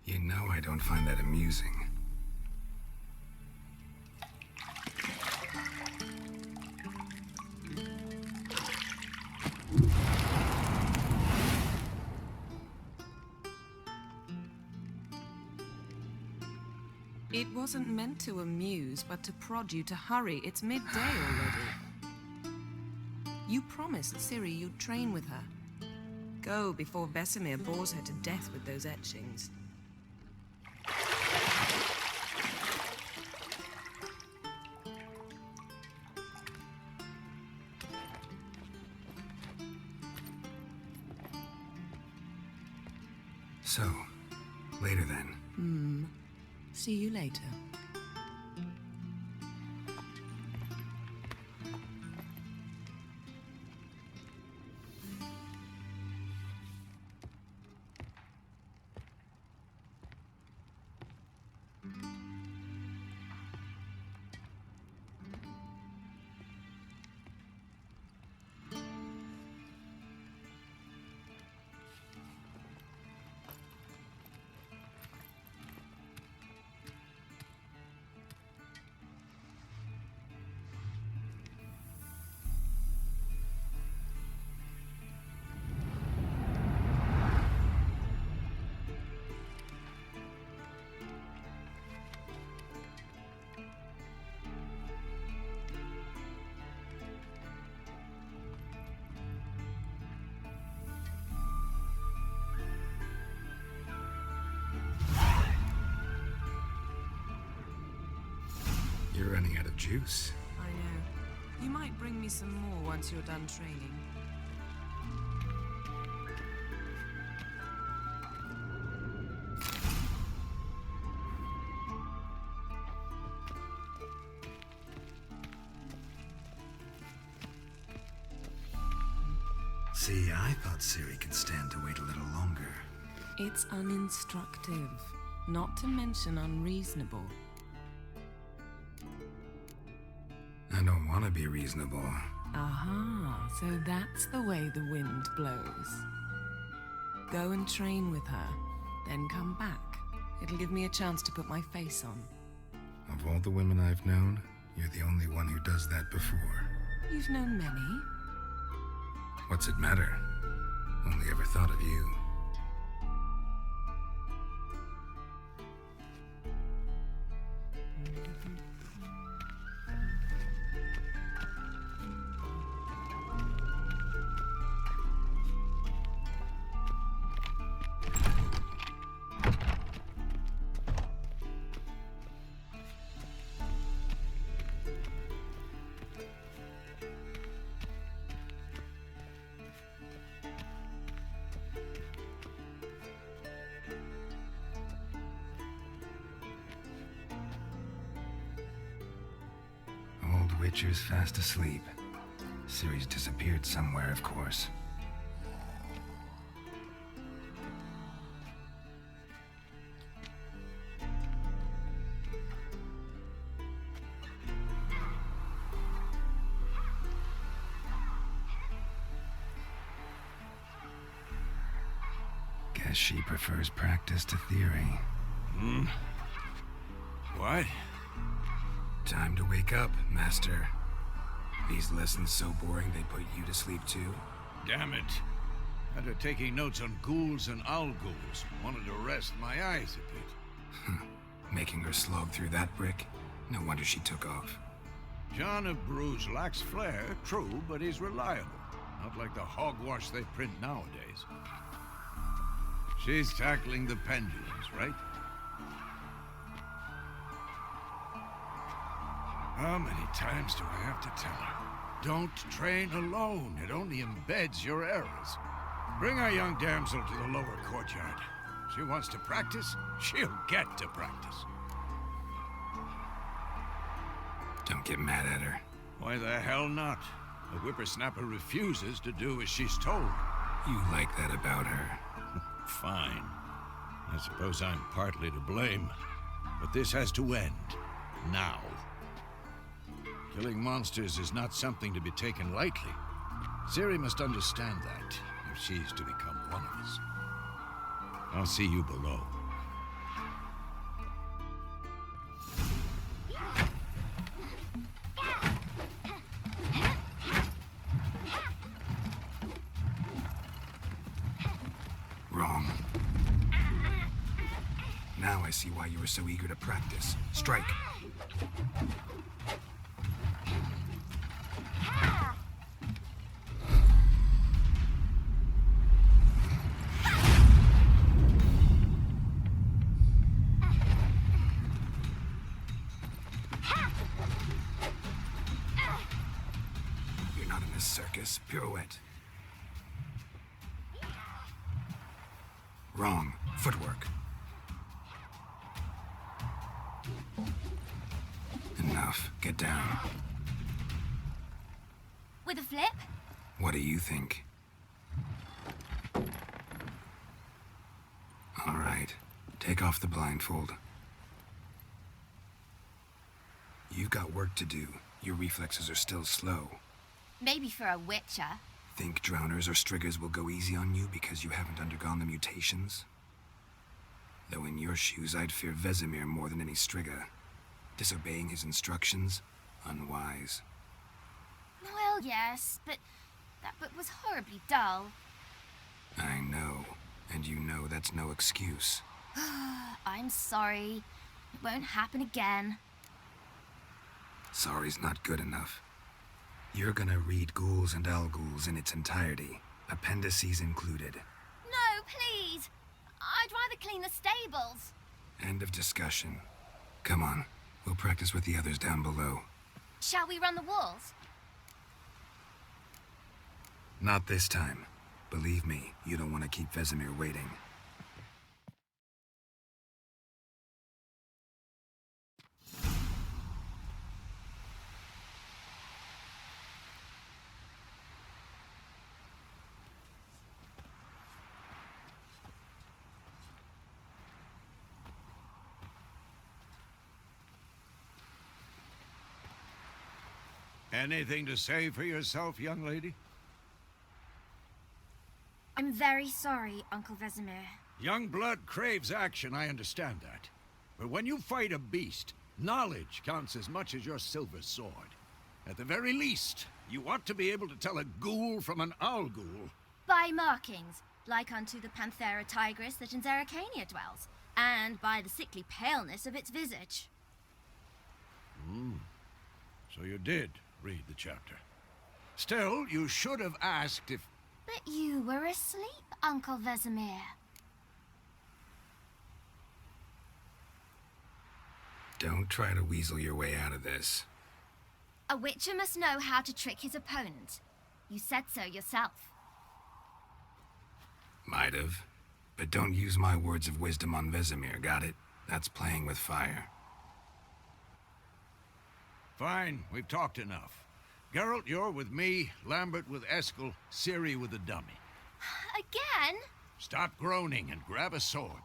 You know I don't find that amusing. It wasn't meant to amuse, but to prod you to hurry. It's midday already. You promised Ciri you'd train with her. Go before Vesemir bores her to death with those etchings. So, later then. See you later. You're running out of juice. I know. You might bring me some more once you're done training. See, I thought Ciri could stand to wait a little longer. It's uninstructive, not to mention unreasonable. I don't want to be reasonable. Aha, so that's the way the wind blows. Go and train with her, then come back. It'll give me a chance to put my face on. Of all the women I've known, you're the only one who does that before. You've known many. What's it matter? Only ever thought of you. Witcher's fast asleep. Ciri's disappeared somewhere, of course. Guess she prefers practice to theory. What? Time to wake up, Master. These lessons so boring they put you to sleep too? Damn it. After taking notes on ghouls and owl-ghouls, wanted to rest my eyes a bit. Making her slog through that brick? No wonder she took off. John of Bruges lacks flair, true, but he's reliable. Not like the hogwash they print nowadays. She's tackling the pendulums, right? How many times do I have to tell her? Don't train alone. It only embeds your errors. Bring our young damsel to the lower courtyard. She wants to practice, she'll get to practice. Don't get mad at her. Why the hell not? A whippersnapper refuses to do as she's told. You like that about her. Fine. I suppose I'm partly to blame. But this has to end. Now. Killing monsters is not something to be taken lightly. Ciri must understand that, if she's to become one of us. I'll see you below. Wrong. Now I see why you were so eager to practice. Strike. You're not in a circus. Pirouette. Wrong. Footwork. Enough. Get down. With a flip? What do you think? All right. Take off the blindfold. You've got work to do. Your reflexes are still slow. Maybe for a witcher. Think drowners or striggers will go easy on you because you haven't undergone the mutations? Though in your shoes, I'd fear Vesemir more than any strigger. Disobeying his instructions? Unwise. Well, yes, but that book was horribly dull. I know. And you know that's no excuse. I'm sorry. It won't happen again. Sorry's not good enough. You're gonna read Ghouls and Al-Ghouls in its entirety, appendices included. No, please. I'd rather clean the stables. End of discussion. Come on, we'll practice with the others down below. Shall we run the walls? Not this time. Believe me, you don't want to keep Vesemir waiting. Anything to say for yourself, young lady? I'm very sorry, Uncle Vesemir. Young blood craves action, I understand that. But when you fight a beast, knowledge counts as much as your silver sword. At the very least, you ought to be able to tell a ghoul from an owl-ghoul. By markings, like unto the Panthera tigris that in Zerrikania dwells, and by the sickly paleness of its visage. So you did read the chapter. Still, you should have asked if... But you were asleep, Uncle Vesemir. Don't try to weasel your way out of this. A witcher must know how to trick his opponent. You said so yourself. Might have. But don't use my words of wisdom on Vesemir, got it? That's playing with fire. Fine, we've talked enough. Geralt, you're with me, Lambert with Eskel, Ciri with the dummy. Again? Stop groaning and grab a sword.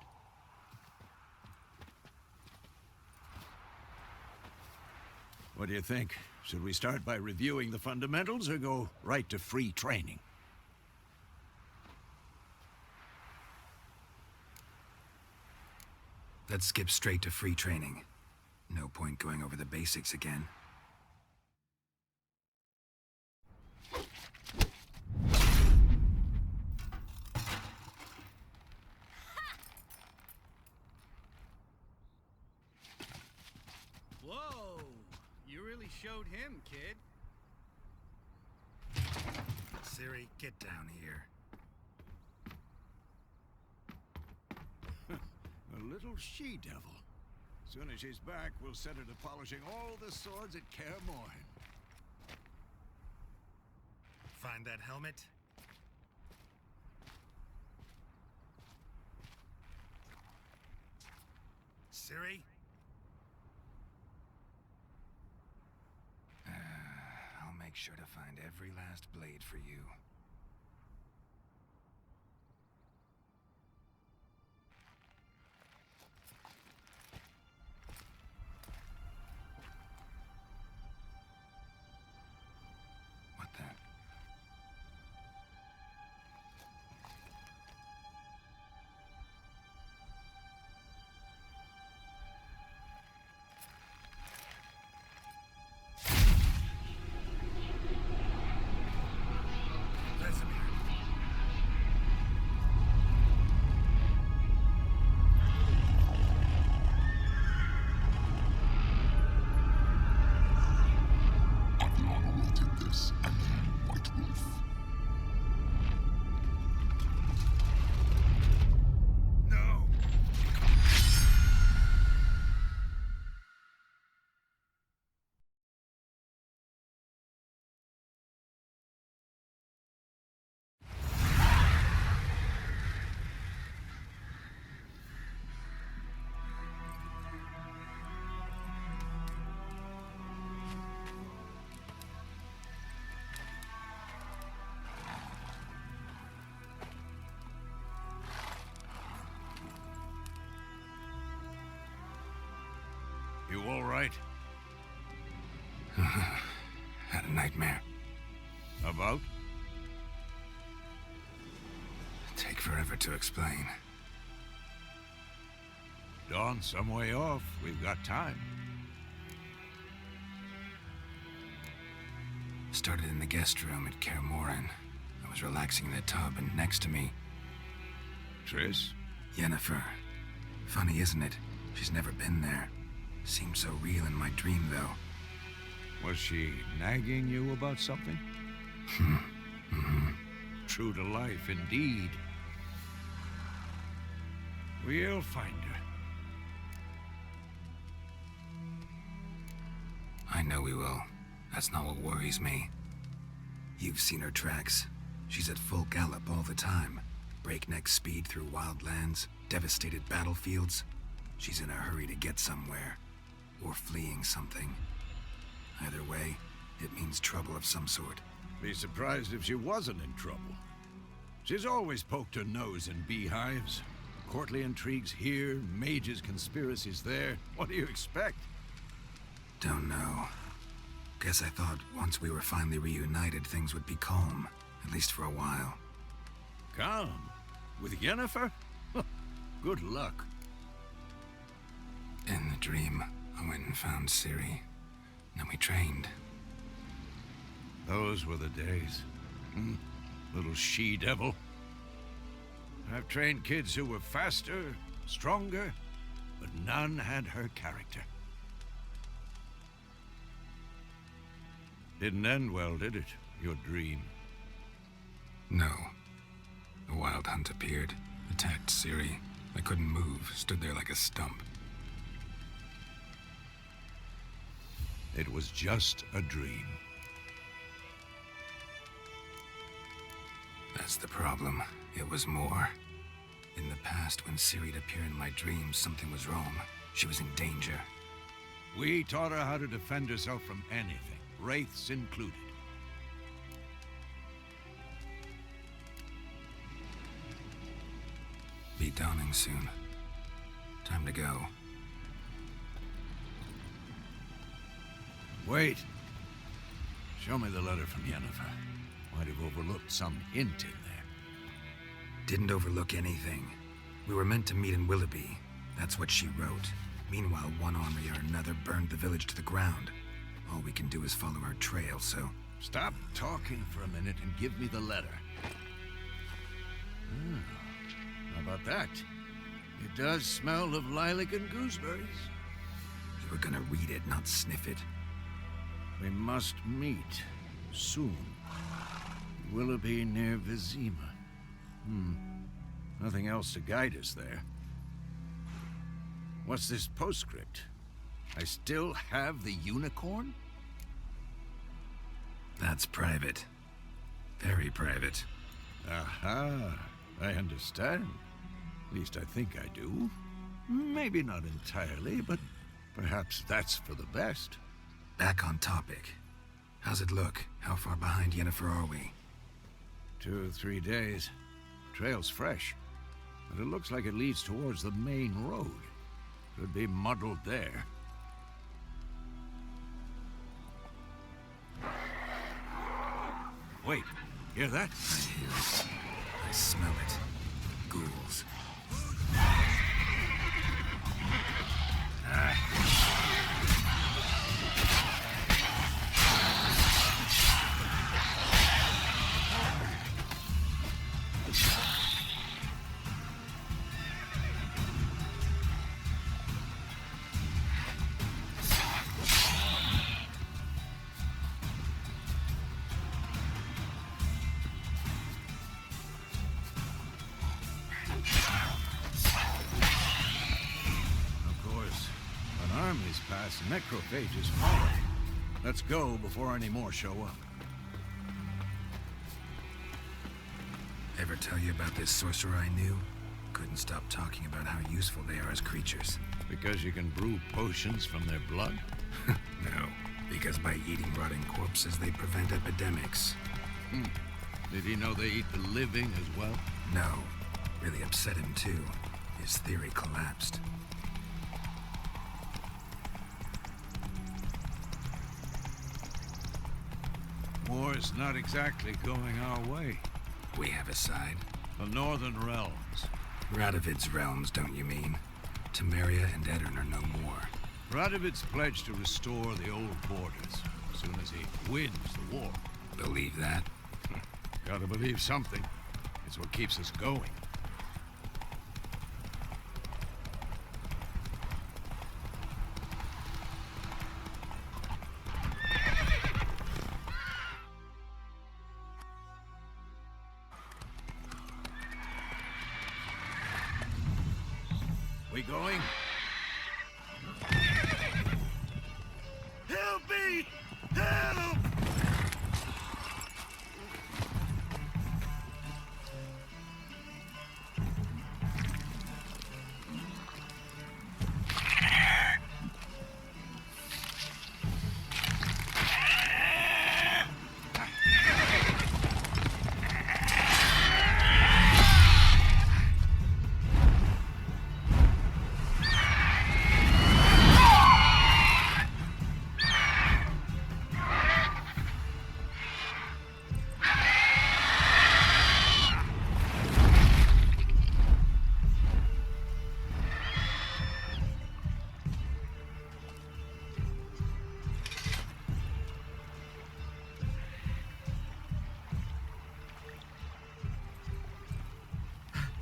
What do you think? Should we start by reviewing the fundamentals or go right to free training? Let's skip straight to free training. No point going over the basics again. Whoa! You really showed him, kid. Ciri, get down here. A little she-devil. Soon as she's back, we'll set her to polishing all the swords at Kaer Morhen. Find that helmet? Ciri? I'll make sure to find every last blade for you. What the? Had a nightmare. About? Take forever to explain. Dawn's some way off. We've got time. Started in the guest room at Kaer Morhen. I was relaxing in the tub, and next to me, Triss? Yennefer. Funny, isn't it? She's never been there. Seemed so real in my dream, though. Was she nagging you about something? True to life, indeed. We'll find her. I know we will. That's not what worries me. You've seen her tracks. She's at full gallop all the time. Breakneck speed through wild lands, devastated battlefields. She's in a hurry to get somewhere. Or fleeing something. Either way, it means trouble of some sort. Be surprised if she wasn't in trouble. She's always poked her nose in beehives. Courtly intrigues here, mages' conspiracies there. What do you expect? Don't know. Guess I thought once we were finally reunited, things would be calm. At least for a while. Calm? With Yennefer? Good luck. In the dream, I went and found Ciri. Then we trained. Those were the days. Little she-devil. I've trained kids who were faster, stronger, but none had her character. Didn't end well, did it? Your dream? No. The Wild Hunt appeared, attacked Ciri. I couldn't move, stood there like a stump. It was just a dream. That's the problem. It was more. In the past, when Ciri'd appear in my dreams, something was wrong. She was in danger. We taught her how to defend herself from anything, wraiths included. Be dawning soon. Time to go. Wait. Show me the letter from Yennefer. Might have overlooked some hint in there. Didn't overlook anything. We were meant to meet in Willoughby. That's what she wrote. Meanwhile, one army or another burned the village to the ground. All we can do is follow our trail, so... Stop talking for a minute and give me the letter. How about that? It does smell of lilac and gooseberries. You were gonna read it, not sniff it. We must meet soon. Willoughby near Vizima. Nothing else to guide us there. What's this postscript? I still have the unicorn? That's private. Very private. Aha, I understand. At least I think I do. Maybe not entirely, but perhaps that's for the best. Back on topic. How's it look? How far behind Yennefer are we? 2 or 3 days. Trail's fresh, but it looks like it leads towards the main road. Could be muddled there. Wait, hear that? I hear it. I smell it. Ghouls. Necrophages follow. Let's go before any more show up. Ever tell you about this sorcerer I knew? Couldn't stop talking about how useful they are as creatures. Because you can brew potions from their blood? No, because by eating rotting corpses, they prevent epidemics. Did he know they eat the living as well? No. Really upset him, too. His theory collapsed. War's not exactly going our way. We have a side. The Northern Realms. Radovid's realms, don't you mean? Temeria and Edirn are no more. Radovid's pledged to restore the old borders as soon as he wins the war. Believe that? Gotta believe something. It's what keeps us going. We going? Help me! Help!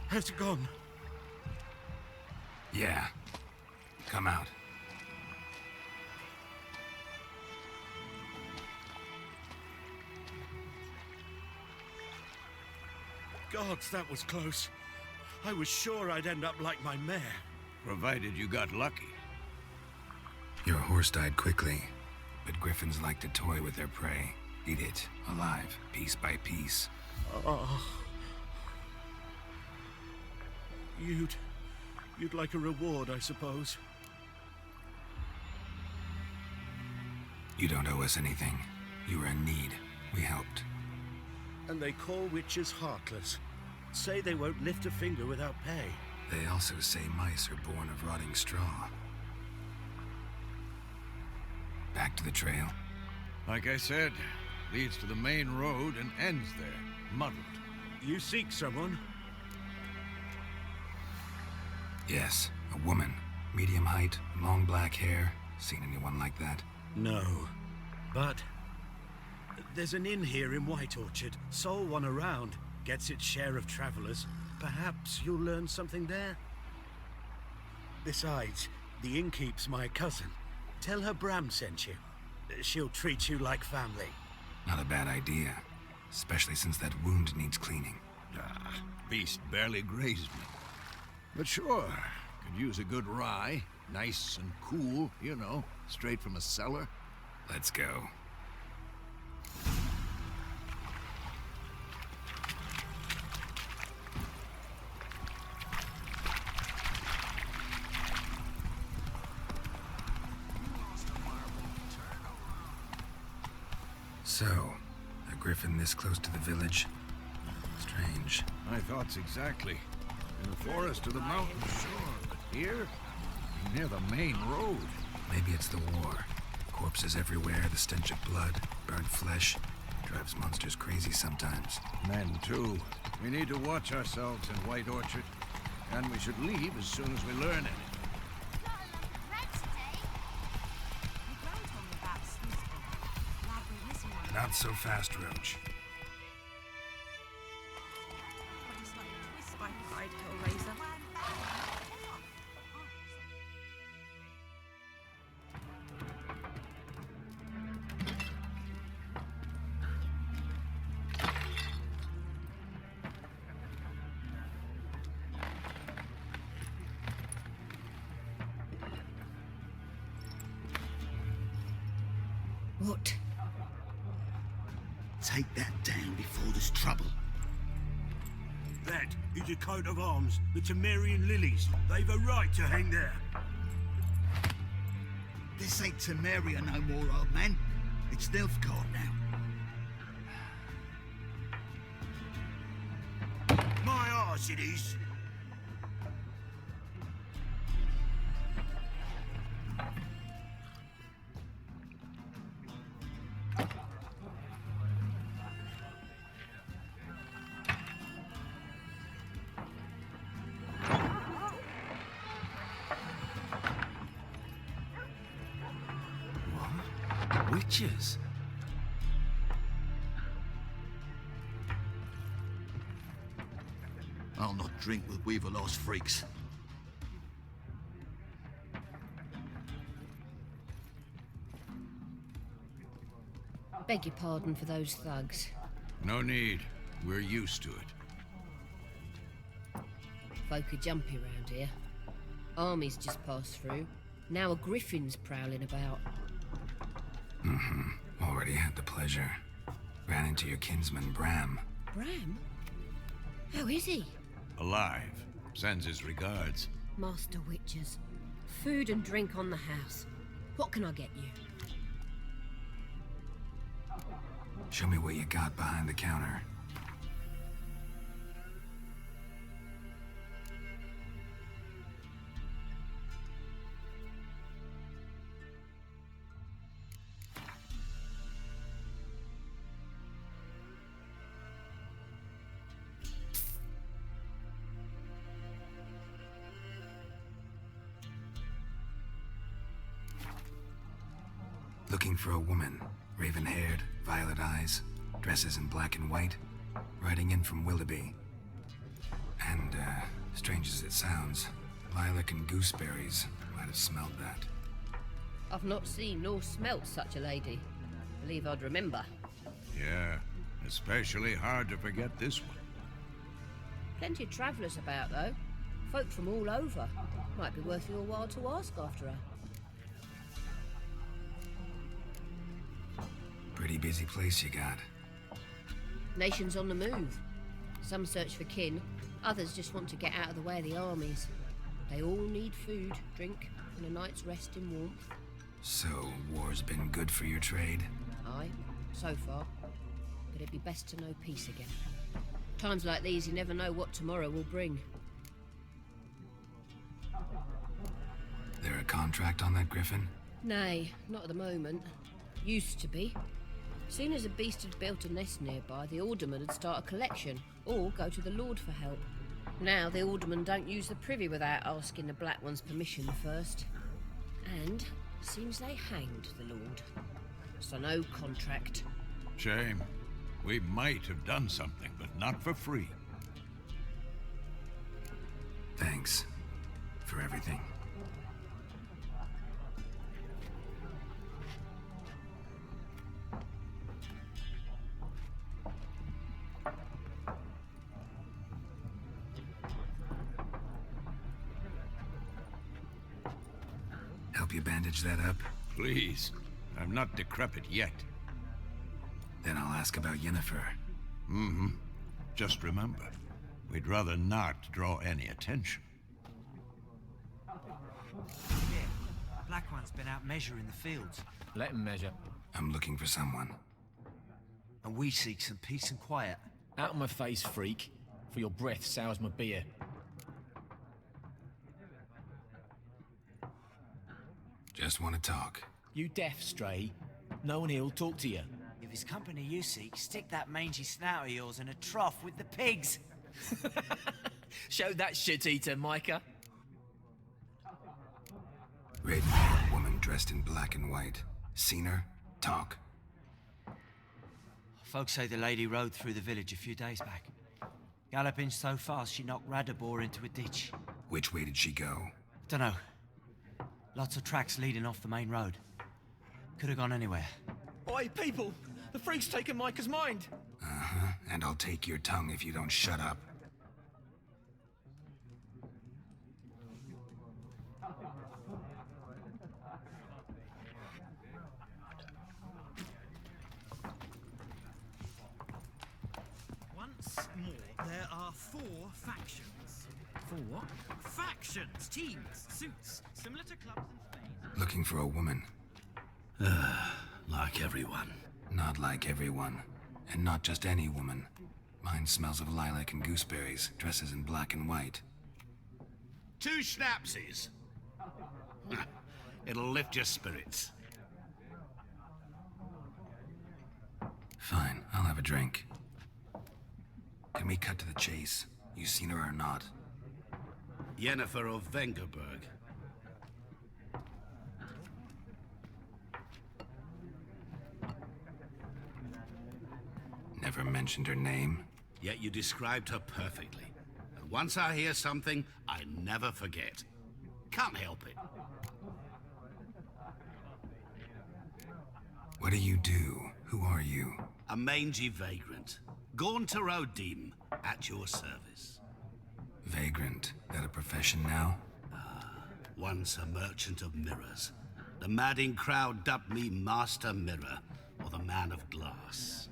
Has it gone? Yeah. Come out. Gods, that was close. I was sure I'd end up like my mare. Provided you got lucky. Your horse died quickly, but griffins like to toy with their prey. Eat it, alive, piece by piece. Oh. You'd like a reward, I suppose. You don't owe us anything. You were in need. We helped. And they call witches heartless. Say they won't lift a finger without pay. They also say mice are born of rotting straw. Back to the trail. Like I said, leads to the main road and ends there, muddled. You seek someone? Yes, a woman. Medium height, long black hair. Seen anyone like that? No. But there's an inn here in White Orchard. Sole one around. Gets its share of travelers. Perhaps you'll learn something there? Besides, the innkeep's my cousin. Tell her Bram sent you. She'll treat you like family. Not a bad idea. Especially since that wound needs cleaning. Beast barely grazed me. But sure, could use a good rye. Nice and cool, you know, straight from a cellar. Let's go. So, a griffin this close to the village? Strange. My thoughts exactly. In the forest or the mountains, sure, but here? Near the main road. Maybe it's the war. Corpses everywhere, the stench of blood, burnt flesh. Drives monsters crazy sometimes. Men, too. We need to watch ourselves in White Orchard. And we should leave as soon as we learn anything. Not so fast, Roach. What? Take that down before there's trouble. That is a coat of arms, the Temerian lilies. They've a right to hang there. This ain't Temeria no more, old man. It's Nilfgaard now. My arse it is. witches. I'll not drink with Weaverlost freaks. Beg your pardon for those thugs. No need. We're used to it. Folk are jumpy round here. Armies just passed through. Now a griffin's prowling about. Already had the pleasure. Ran into your kinsman, Bram. Bram? How is he? Alive. Sends his regards. Master Witches. Food and drink on the house. What can I get you? Show me what you got behind the counter. Looking for a woman. Raven-haired, violet eyes, dresses in black and white, riding in from Willoughby. And, strange as it sounds, Lilac and Gooseberries might have smelled that. I've not seen nor smelt such a lady. Believe I'd remember. Yeah, especially hard to forget this one. Plenty of travellers about, though. Folk from all over. Might be worth your while to ask after her. Pretty busy place you got. Nations on the move. Some search for kin, others just want to get out of the way of the armies. They all need food, drink, and a night's rest in warmth. So, war's been good for your trade? Aye, so far. But it'd be best to know peace again. Times like these, you never know what tomorrow will bring. There a contract on that griffin? Nay, not at the moment. Used to be. Soon as a beast had built a nest nearby, the alderman would start a collection, or go to the Lord for help. Now the alderman don't use the privy without asking the Black One's permission first. And seems they hanged the Lord. So no contract. Shame. We might have done something, but not for free. Thanks. For everything. Help you bandage that up? Please. I'm not decrepit yet. Then I'll ask about Yennefer. Just remember, we'd rather not draw any attention. Black One's been out measuring the fields. Let him measure. I'm looking for someone. And we seek some peace and quiet. Out of my face, freak. For your breath sours my beer. Just want to talk. You deaf, Stray? No one here'll talk to you. If it's company you seek, stick that mangy snout of yours in a trough with the pigs. Show that shit-eater, Micah. Raven-haired woman dressed in black and white. Seen her? Talk. Folks say the lady rode through the village a few days back. Galloping so fast she knocked Radabor into a ditch. Which way did she go? Dunno. Lots of tracks leading off the main road. Could have gone anywhere. Oi, people! The freak's taken Micah's mind! And I'll take your tongue if you don't shut up. Once more, there are 4 factions. For what? Factions, teams, suits, similar to clubs in Spain. Looking for a woman. Like everyone. Not like everyone. And not just any woman. Mine smells of lilac and gooseberries, dresses in black and white. 2 schnapsies. It'll lift your spirits. Fine, I'll have a drink. Can we cut to the chase? You seen her or not? Yennefer of Vengerberg. never mentioned her name. Yet you described her perfectly. And once I hear something, I never forget. Can't help it. What do you do? Who are you? A mangy vagrant. Gaunter O'Deem, at your service. Vagrant. That a profession now? Once a merchant of mirrors. The madding crowd dubbed me Master Mirror, or the Man of Glass.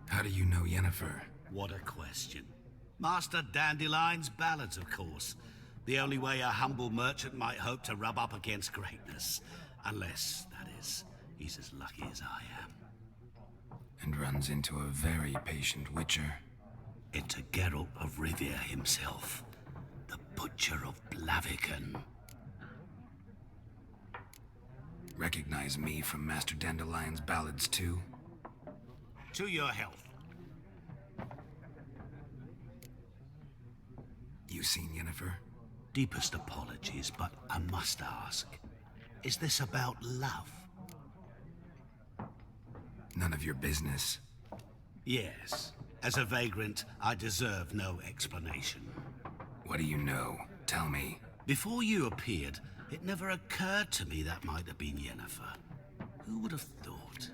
How do you know Yennefer? What a question. Master Dandelion's ballads, of course. The only way a humble merchant might hope to rub up against greatness. Unless, that is, he's as lucky as I am. And runs into a very patient witcher. Into Geralt of Rivia himself. The Butcher of Blaviken. Recognize me from Master Dandelion's ballads too? To your health. You seen Yennefer? Deepest apologies, but I must ask. Is this about love? None of your business. Yes. As a vagrant, I deserve no explanation. What do you know? Tell me. Before you appeared, it never occurred to me that might have been Yennefer. Who would have thought?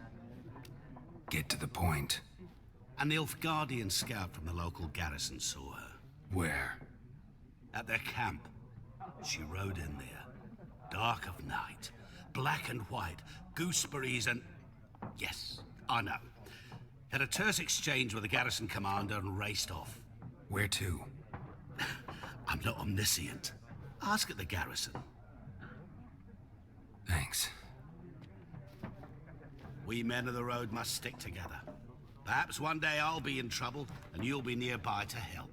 Get to the point. An Nilfgaardian scout from the local garrison saw her. Where? At their camp. She rode in there. Dark of night. Black and white. Gooseberries and... Yes, I know. Had a terse exchange with the garrison commander and raced off. Where to? I'm not omniscient. Ask at the garrison. Thanks. We men of the road must stick together. Perhaps one day I'll be in trouble, and you'll be nearby to help.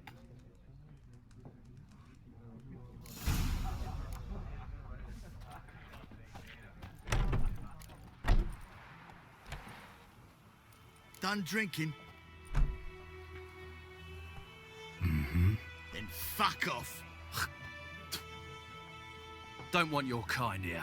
Done drinking? Mm-hmm. Then fuck off. Don't want your kind here.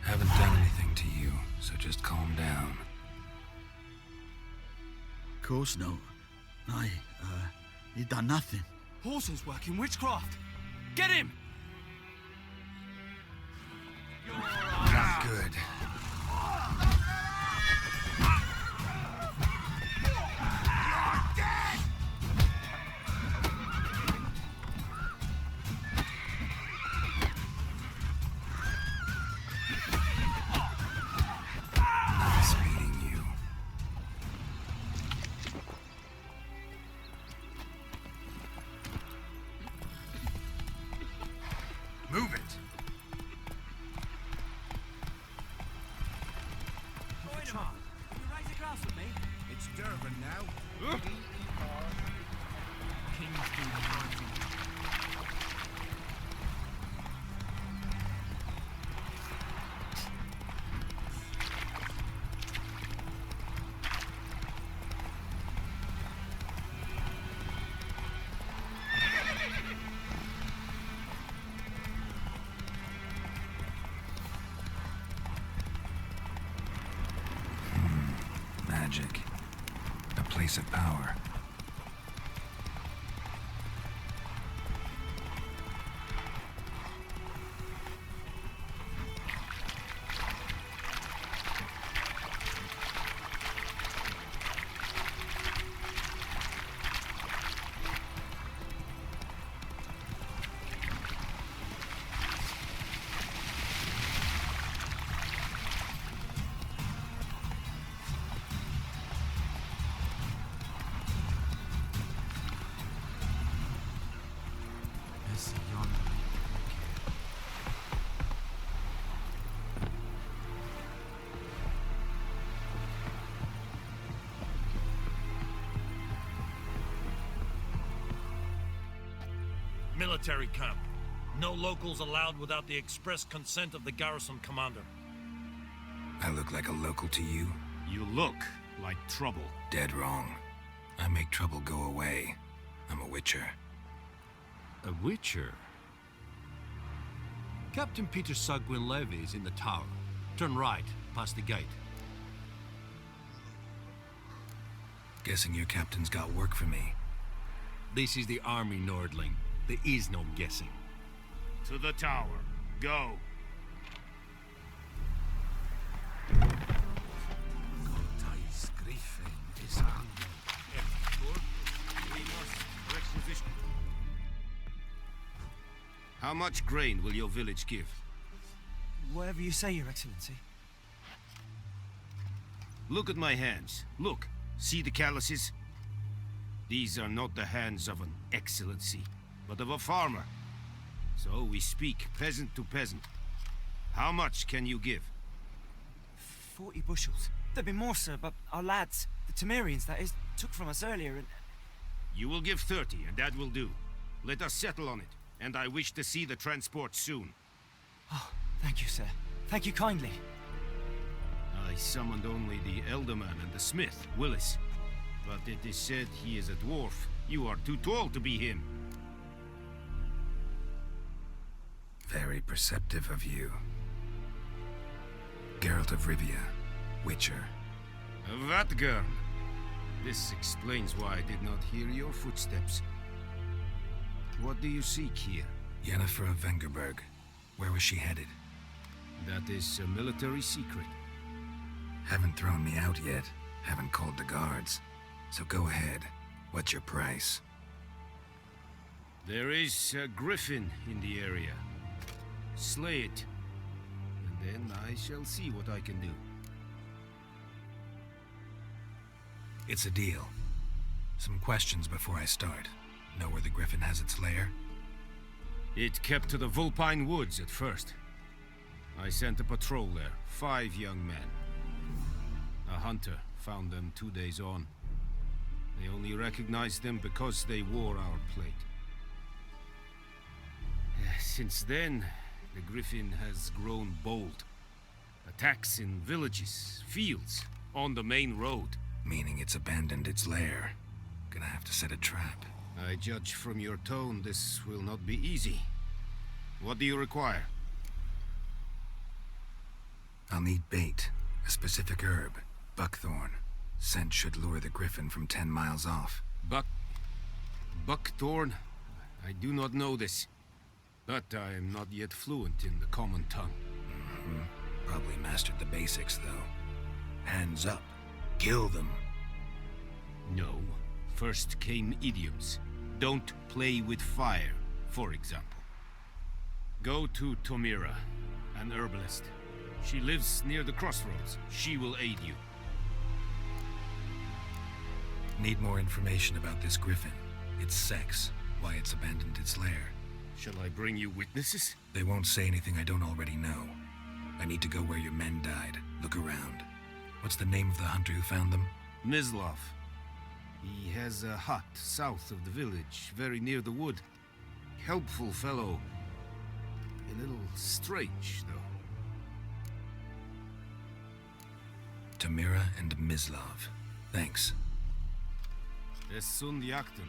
Haven't done anything to you, so just calm down. Of course no. You done nothing. Horson's working witchcraft. Get him! Not good. Nice meeting you. Move it. It's Durban now. Magic. A place of power. Military camp. No locals allowed without the express consent of the garrison commander. I look like a local to you? You look like trouble. Dead wrong. I make trouble go away. I'm a witcher. A witcher? Captain Peter Sagwin Levy is in the tower. Turn right, past the gate. Guessing your captain's got work for me. This is the army, Nordling. There is no guessing. To the tower. Go. How much grain will your village give? Whatever you say, Your Excellency. Look at my hands. Look. See the calluses? These are not the hands of an excellency, but of a farmer. So we speak peasant to peasant. How much can you give? 40 bushels. There'd be more, sir, but our lads, the Temerians, that is, took from us earlier and... You will give 30, and that will do. Let us settle on it, and I wish to see the transport soon. Oh, thank you, sir. Thank you kindly. I summoned only the Elderman and the smith, Willis. But it is said he is a dwarf. You are too tall to be him. Very perceptive of you. Geralt of Rivia, Witcher. Vatgern. This explains why I did not hear your footsteps. What do you seek here? Yennefer of Vengerberg. Where was she headed? That is a military secret. Haven't thrown me out yet. Haven't called the guards. So go ahead. What's your price? There is a griffin in the area. Slay it. And then I shall see what I can do. It's a deal. Some questions before I start. Know where the griffin has its lair? It kept to the Vulpine Woods at first. I sent a patrol there, 5 young men. A hunter found them 2 days on. They only recognized them because they wore our plate. Since then, the griffin has grown bold. Attacks in villages, fields, on the main road. Meaning it's abandoned its lair. Gonna have to set a trap. I judge from your tone this will not be easy. What do you require? I'll need bait. A specific herb. Buckthorn. Scent should lure the griffin from 10 miles off. Buckthorn? I do not know this. But I am not yet fluent in the common tongue. Probably mastered the basics, though. Hands up. Kill them. No. First came idioms. Don't play with fire, for example. Go to Tomira, an herbalist. She lives near the crossroads. She will aid you. Need more information about this griffin. Its sex, why it's abandoned its lair. Shall I bring you witnesses? They won't say anything I don't already know. I need to go where your men died. Look around. What's the name of the hunter who found them? Mislav. He has a hut south of the village, very near the wood. Helpful fellow. A little strange, though. Tamira and Mislav. Thanks. Es sunt jakten.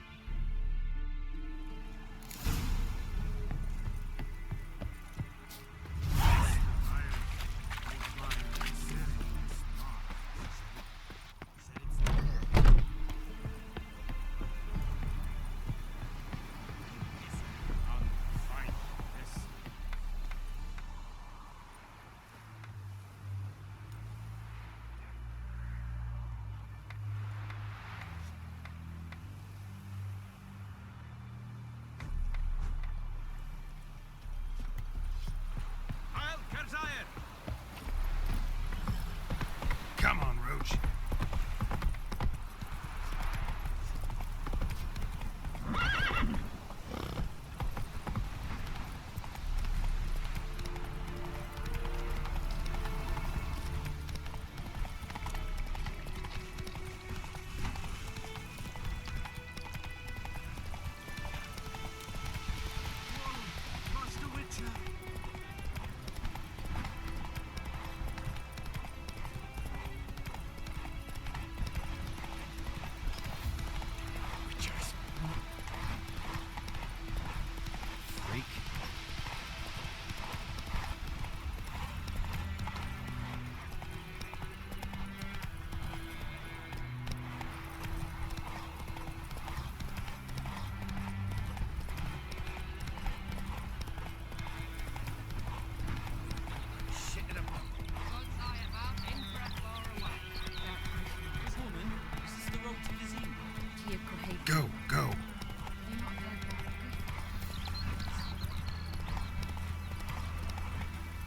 Go, go.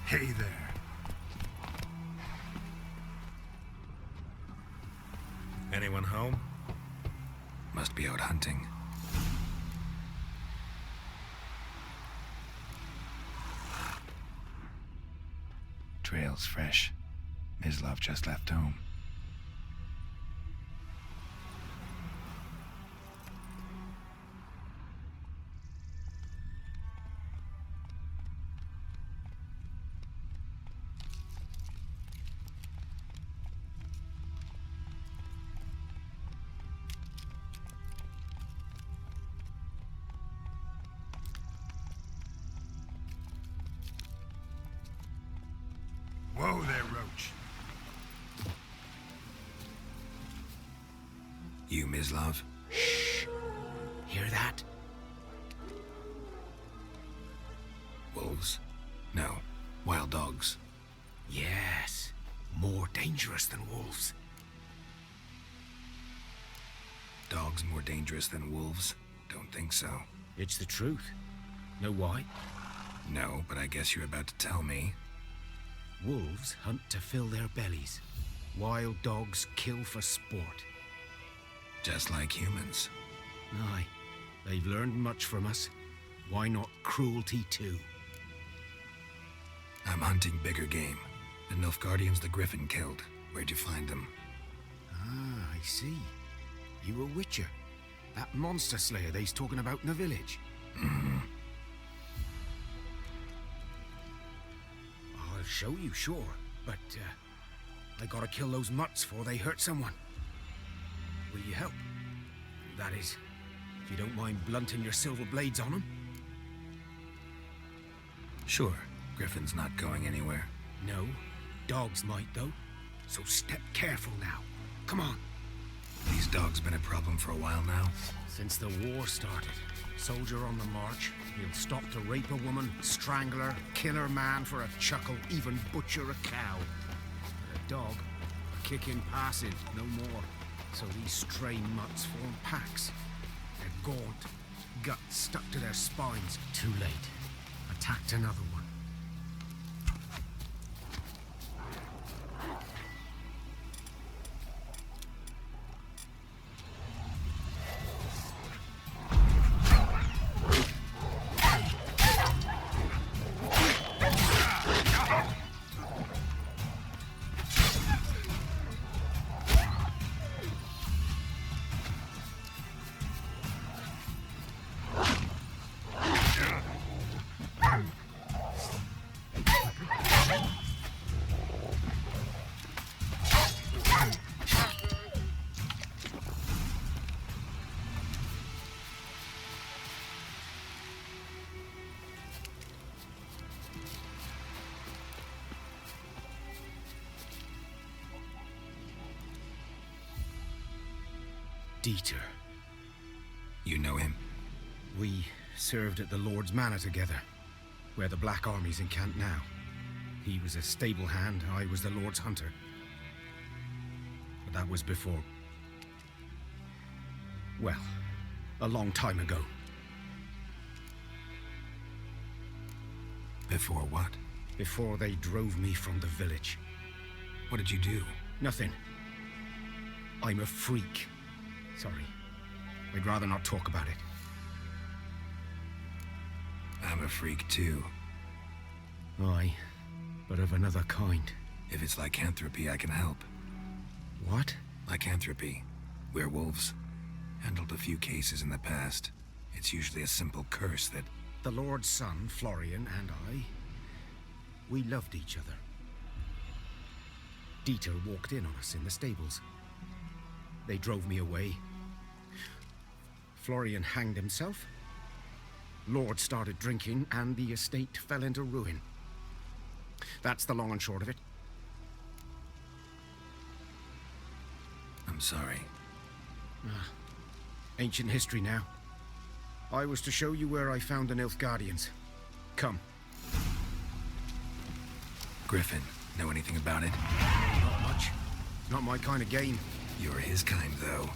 Hey there. Anyone home? Must be out hunting. Trail's fresh. Mislav just left home. Whoa there, Roach. You, Mislav? Shh. Hear that? Wolves? No. Wild dogs. Yes. More dangerous than wolves. Dogs more dangerous than wolves? Don't think so. It's the truth. Know why? No, but I guess you're about to tell me. Wolves hunt to fill their bellies. Wild dogs kill for sport. Just like humans. Aye. They've learned much from us. Why not cruelty too? I'm hunting bigger game. The Nilfgaardians the Griffin killed. Where'd you find them? Ah, I see. You a witcher. That monster slayer they's talking about in the village. Mm-hmm. I'll show you, sure. But, I gotta kill those mutts before they hurt someone. Will you help? That is, if you don't mind blunting your silver blades on them. Sure. Griffin's not going anywhere. No. Dogs might, though. So step careful now. Come on. These dogs been a problem for a while now? Since the war started. Soldier on the march. He'll stop to rape a woman, strangle her, kill her man for a chuckle, even butcher a cow. But a dog, a kick in passing, no more. So these stray mutts form packs. They're gaunt, guts stuck to their spines. Too late. Attacked another one. Dieter. You know him? We served at the Lord's Manor together, where the Black Army's encamped now. He was a stable hand, I was the Lord's hunter. But that was before... well, a long time ago. Before what? Before they drove me from the village. What did you do? Nothing. I'm a freak. Sorry. I'd rather not talk about it. I'm a freak too. Aye, but of another kind. If it's lycanthropy, I can help. What? Lycanthropy. Werewolves. Handled a few cases in the past. It's usually a simple curse that... The Lord's son, Florian, and I... we loved each other. Dieter walked in on us in the stables. They drove me away. Florian hanged himself. Lord started drinking, and the estate fell into ruin. That's the long and short of it. I'm sorry. Ancient history now. I was to show you where I found the Nilfgaardians. Come. Griffin, know anything about it? Not much. Not my kind of game. You're his kind, though.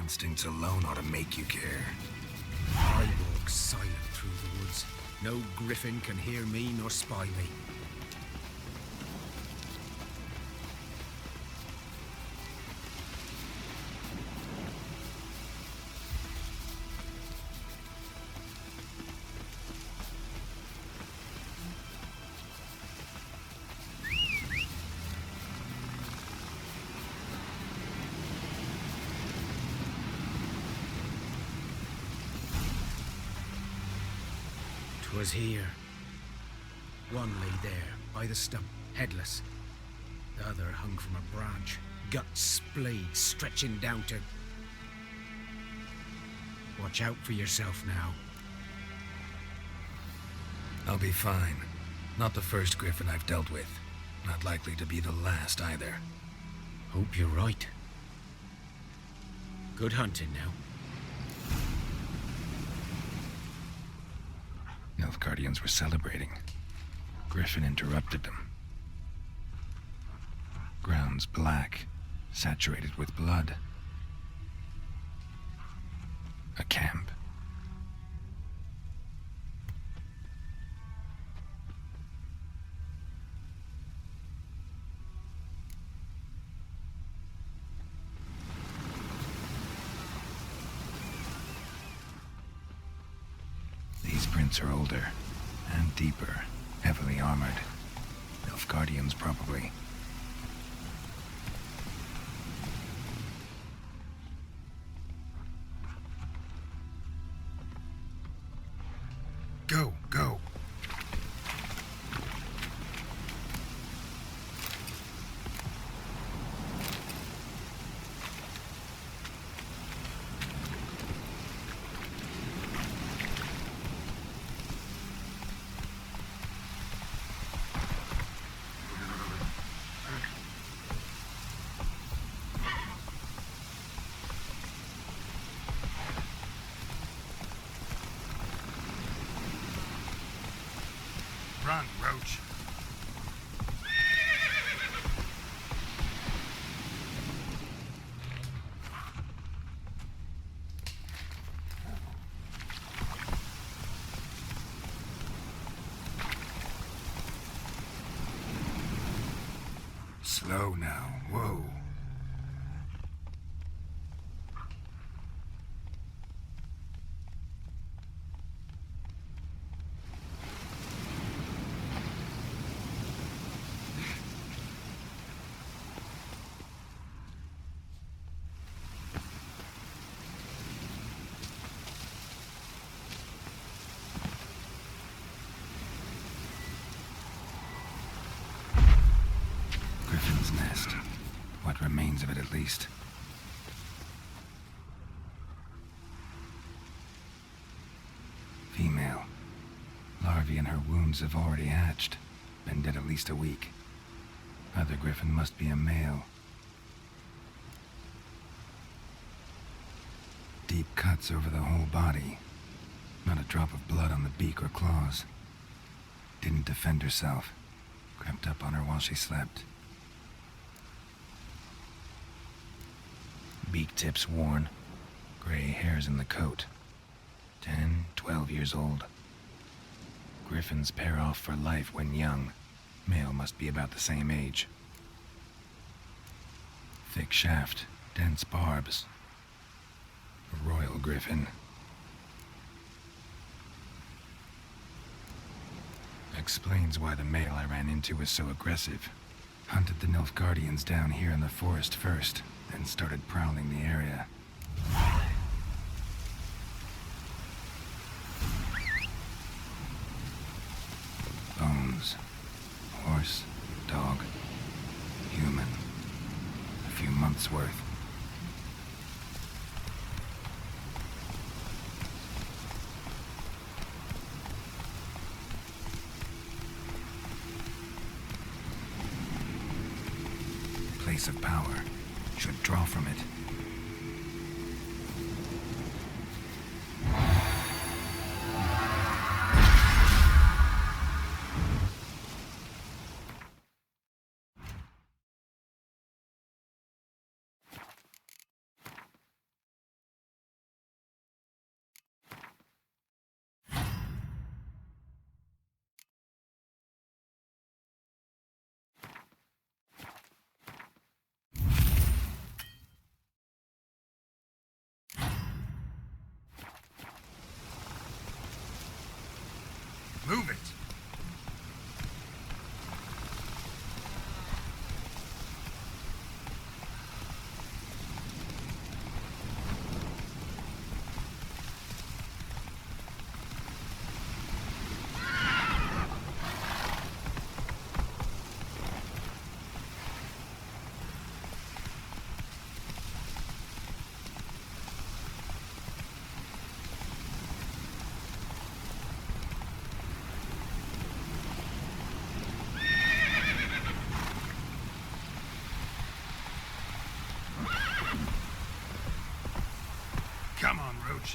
instincts alone ought to make you care. I walk silent through the woods. No griffin can hear me nor spy me. Was here. One lay there, by the stump, headless. The other hung from a branch, guts splayed, stretching down to... Watch out for yourself now. I'll be fine. Not the first griffin I've dealt with. Not likely to be the last either. Hope you're right. Good hunting now. Nilfgaardians were celebrating. Griffin interrupted them. Grounds black, saturated with blood. A camp. These prints are older and deeper, heavily armored. Nilfgaardians, probably. Go, go. Run, Roach. Slow now. Whoa. Griffin's nest. What remains of it, at least. Female. Larvae in her wounds have already hatched. Been dead at least a week. Other griffin must be a male. Deep cuts over the whole body. Not a drop of blood on the beak or claws. Didn't defend herself. Crept up on her while she slept. Beak tips worn. Gray hairs in the coat. 10, 12 years old. Griffins pair off for life when young. Male must be about the same age. Thick shaft, dense barbs. A royal griffin. Explains why the male I ran into was so aggressive. Hunted the Nilfgaardians down here in the forest first, then started prowling the area. Bones. Horse, dog, human. A few months' worth. Place of power. Should draw from it.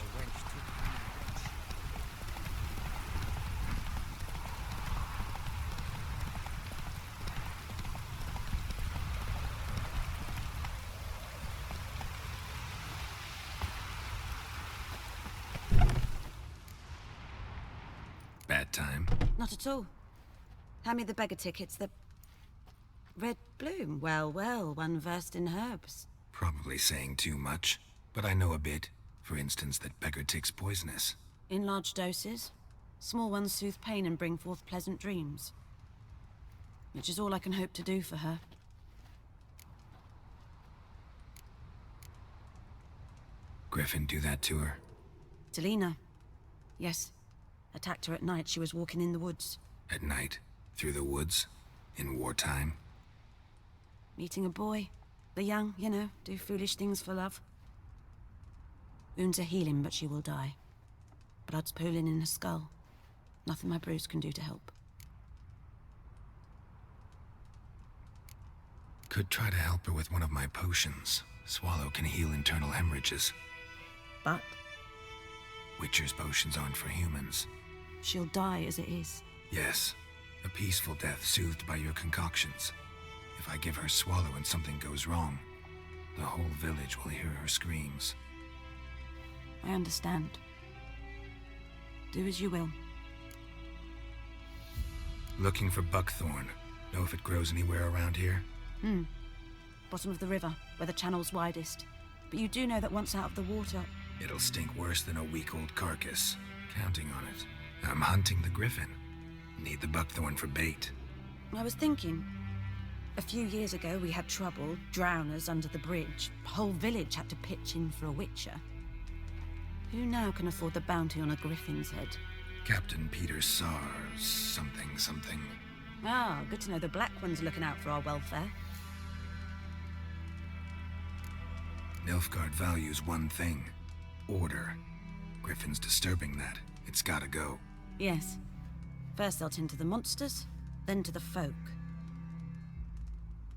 village. Bad time? Not at all. Hand me the beggar tickets, the... Red bloom. Well, well, one versed in herbs. Probably saying too much, but I know a bit. For instance, that beggar tick's poisonous. In large doses. Small ones soothe pain and bring forth pleasant dreams. Which is all I can hope to do for her. Griffin do that to her? Delina. Yes. Attacked her at night. She was walking in the woods. At night? Through the woods? In wartime? Meeting a boy. The young, you know, do foolish things for love. Wounds are healing, but she will die. Blood's pooling in her skull. Nothing my bruise can do to help. Could try to help her with one of my potions. Swallow can heal internal hemorrhages. But? Witcher's potions aren't for humans. She'll die as it is. Yes. A peaceful death soothed by your concoctions. If I give her Swallow and something goes wrong, the whole village will hear her screams. I understand. Do as you will. Looking for buckthorn. Know if it grows anywhere around here? Bottom of the river, where the channel's widest. But you do know that once out of the water... It'll stink worse than a week-old carcass. Counting on it. I'm hunting the griffin. Need the buckthorn for bait. I was thinking... A few years ago, we had trouble. Drowners under the bridge. The whole village had to pitch in for a witcher. Who now can afford the bounty on a griffin's head? Captain Peter Sars... something. Ah, good to know the Black One's looking out for our welfare. Nilfgaard values one thing. Order. Griffin's disturbing that. It's gotta go. Yes. First they'll tend to the monsters, then to the folk.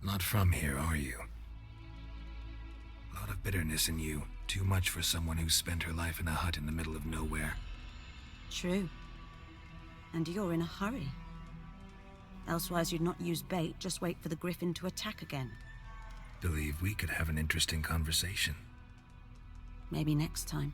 Not from here, are you? Lot of bitterness in you. Too much for someone who's spent her life in a hut in the middle of nowhere. True. And you're in a hurry. Elsewise you'd not use bait, just wait for the griffin to attack again. Believe we could have an interesting conversation. Maybe next time.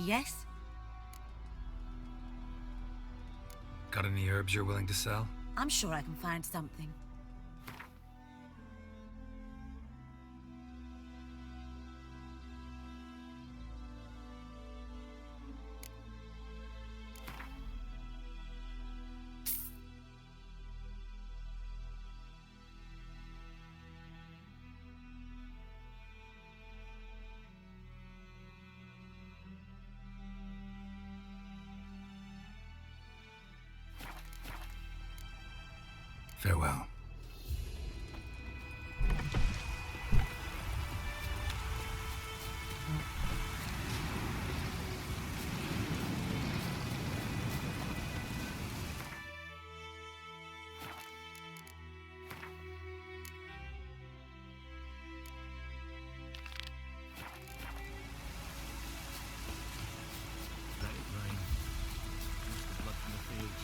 Yes? Got any herbs you're willing to sell? I'm sure I can find something. Farewell. Let it rain. Wash the blood from the fields.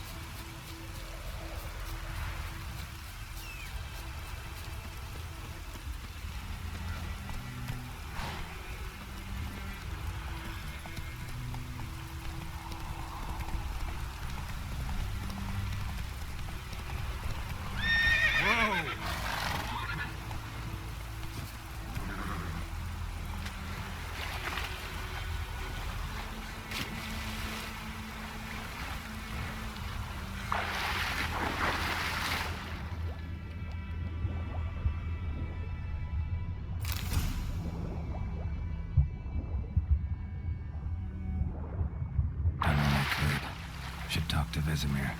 Done all I could. Should talk to Vesemir.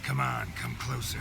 Come on, come closer.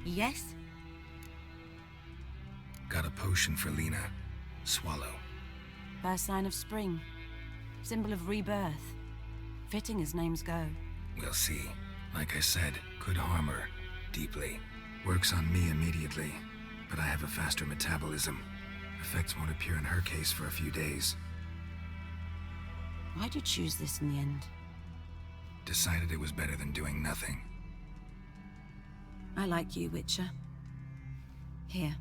Yes? Got a potion for Lena. Swallow. First sign of spring. Symbol of rebirth. Fitting as names go. We'll see. Like I said, could harm her. Deeply. Works on me immediately, but I have a faster metabolism. Effects won't appear in her case for a few days. Why'd you choose this in the end? Decided it was better than doing nothing. I like you, Witcher. Here.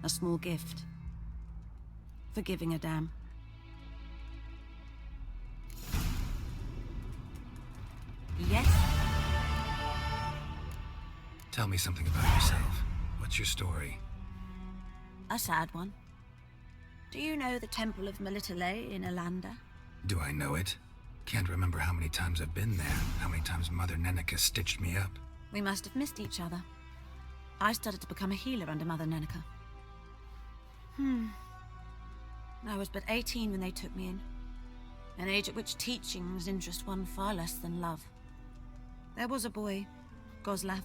A small gift. For giving a damn. Yes? Tell me something about yourself. What's your story? A sad one. Do you know the Temple of Melitele in Alanda? Do I know it? Can't remember how many times I've been there, how many times Mother Neneka stitched me up. We must have missed each other. I started to become a healer under Mother Neneka. I was but 18 when they took me in. An age at which teachings interest one far less than love. There was a boy, Goslav.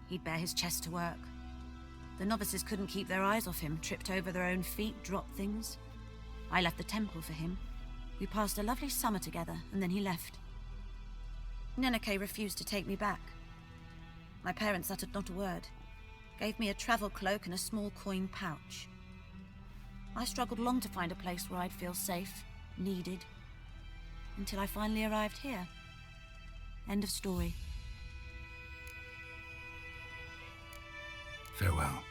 He'd bare his chest to work. The novices couldn't keep their eyes off him, tripped over their own feet, dropped things. I left the temple for him. We passed a lovely summer together, and then he left. Neneke refused to take me back. My parents uttered not a word, gave me a travel cloak and a small coin pouch. I struggled long to find a place where I'd feel safe, needed, until I finally arrived here. End of story. Farewell.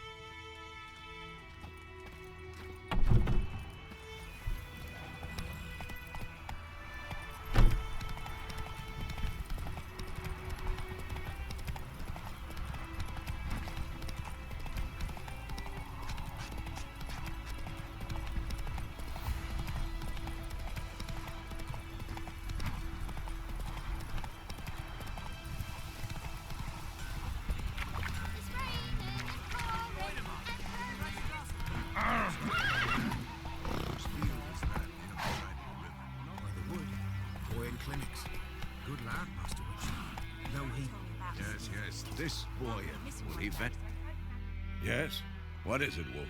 Clinics. Good lad, Master Witch. Though he... Yes, this boy, will he vet? Yes? What is it, Wolf?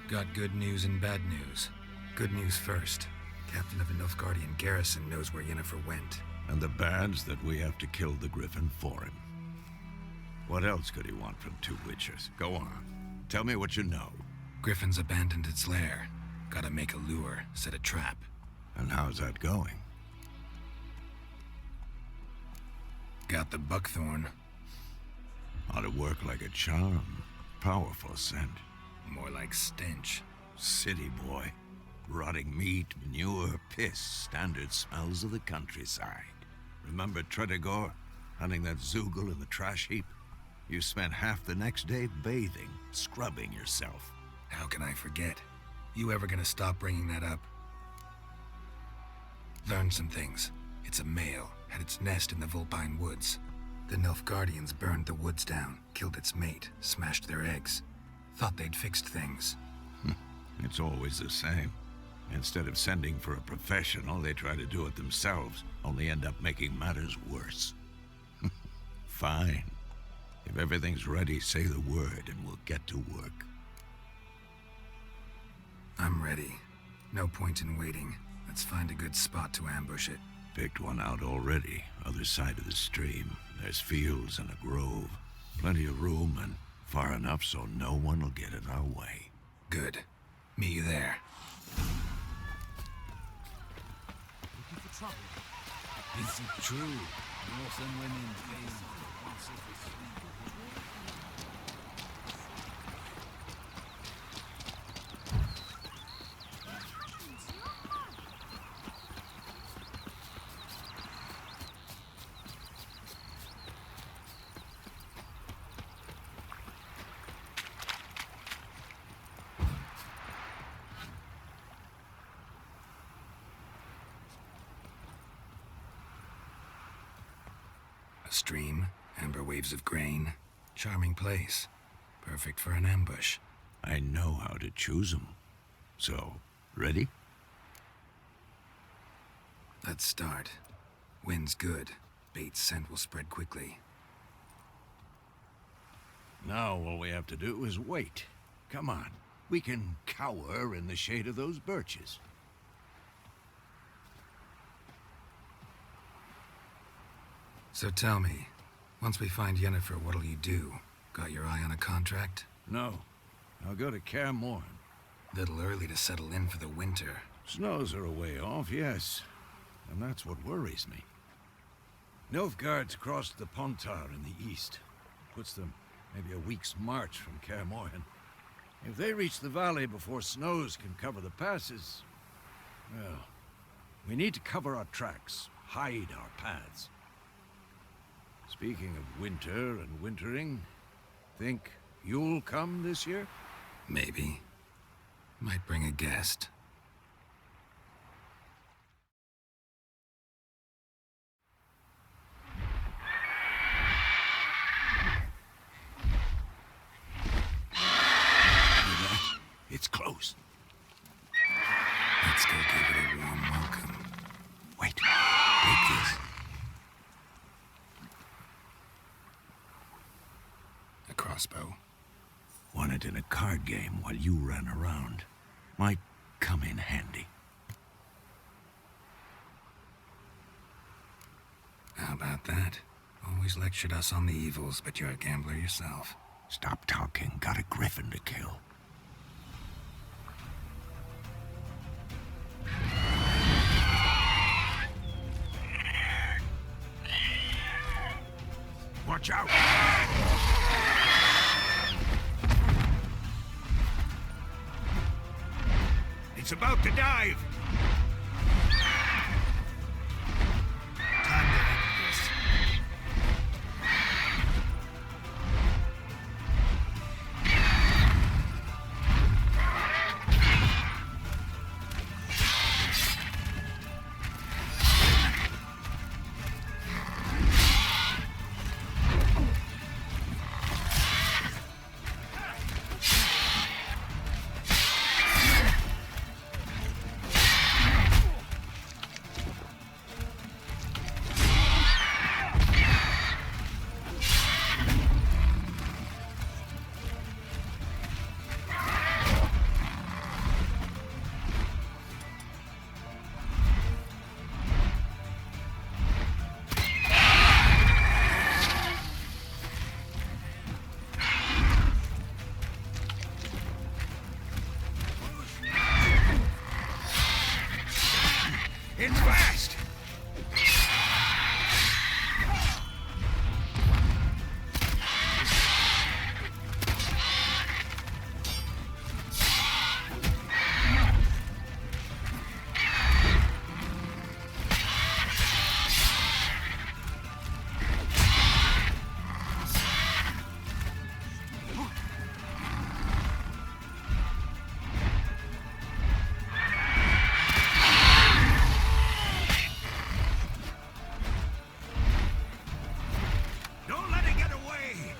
Got good news and bad news. Good news first. Captain of the Nilfgaardian garrison knows where Yennefer went. And the bad's that we have to kill the Griffin for him. What else could he want from two Witchers? Go on. Tell me what you know. Griffin's abandoned its lair. Gotta make a lure, set a trap. And how's that going? Got the buckthorn. Ought to work like a charm. Powerful scent. More like stench. City boy. Rotting meat, manure, piss. Standard smells of the countryside. Remember Tredegor? Hunting that Zoogle in the trash heap? You spent half the next day bathing, scrubbing yourself. How can I forget? You ever gonna stop bringing that up? Learned some things. It's a male, had its nest in the Vulpine Woods. The Nilfgaardians burned the woods down, killed its mate, smashed their eggs. Thought they'd fixed things. It's always the same. Instead of sending for a professional, they try to do it themselves, only end up making matters worse. Fine. If everything's ready, say the word and we'll get to work. I'm ready. No point in waiting. Let's find a good spot to ambush it. Picked one out already, other side of the stream. There's fields and a grove. Plenty of room and far enough so no one will get in our way. Good. Meet you there. Looking for trouble? Is it true? Northern women gaze once every 3 A stream, amber waves of grain. Charming place. Perfect for an ambush. I know how to choose 'em. So, ready? Let's start. Wind's good. Bait's scent will spread quickly. Now all we have to do is wait. Come on. We can cower in the shade of those birches. So tell me, once we find Yennefer, what'll you do? Got your eye on a contract? No. I'll go to Kaer Morhen. Little early to settle in for the winter. Snows are a way off, yes. And that's what worries me. Nilfgaard's crossed the Pontar in the east. Puts them maybe a week's march from Kaer Morhen. If they reach the valley before snows can cover the passes, well, we need to cover our tracks, hide our paths. Speaking of winter and wintering, think you'll come this year? Maybe. Might bring a guest. It's close. Let's go give it a warm welcome. Wait. Take this. A crossbow. Won it in a card game while you ran around. Might come in handy. How about that? Always lectured us on the evils, but you're a gambler yourself. Stop talking. Got a griffin to kill. Watch out! It's about to dive! Time to end this. It's fast! Don't let it get away!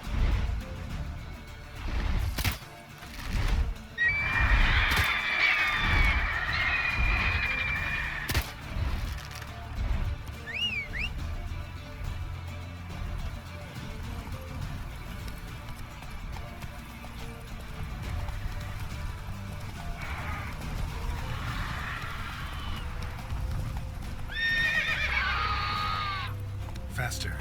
Faster.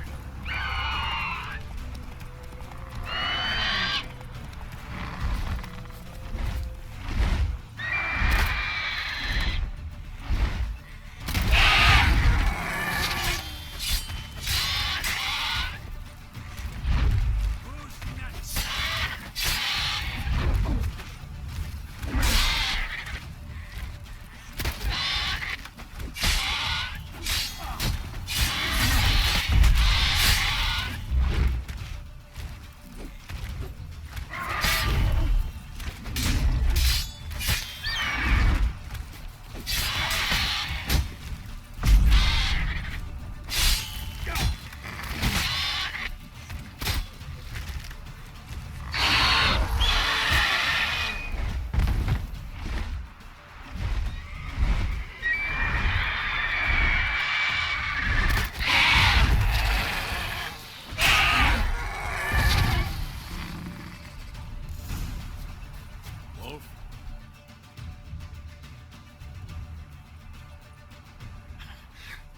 Wolf?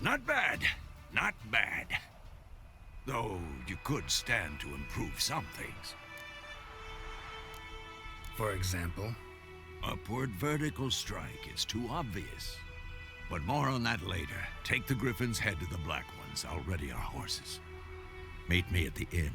Not bad. Not bad. Though you could stand to improve some things. For example? Upward vertical strike. It's too obvious. But more on that later. Take the Griffin's head to the Black Ones. I'll ready our horses. Meet me at the inn.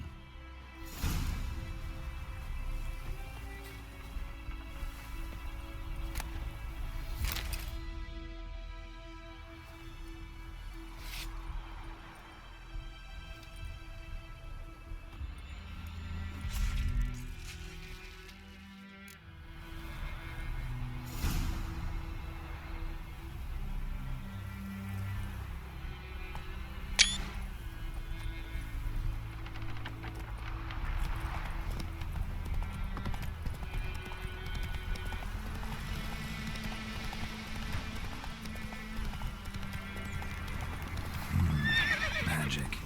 Magic.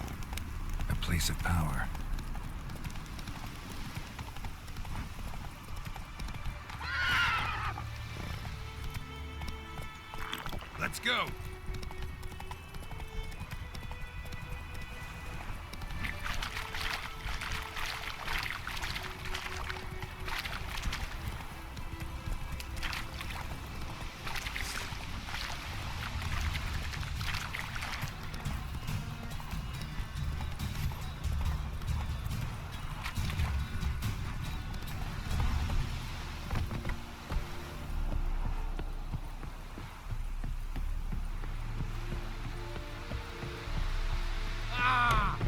A place of power. Let's go!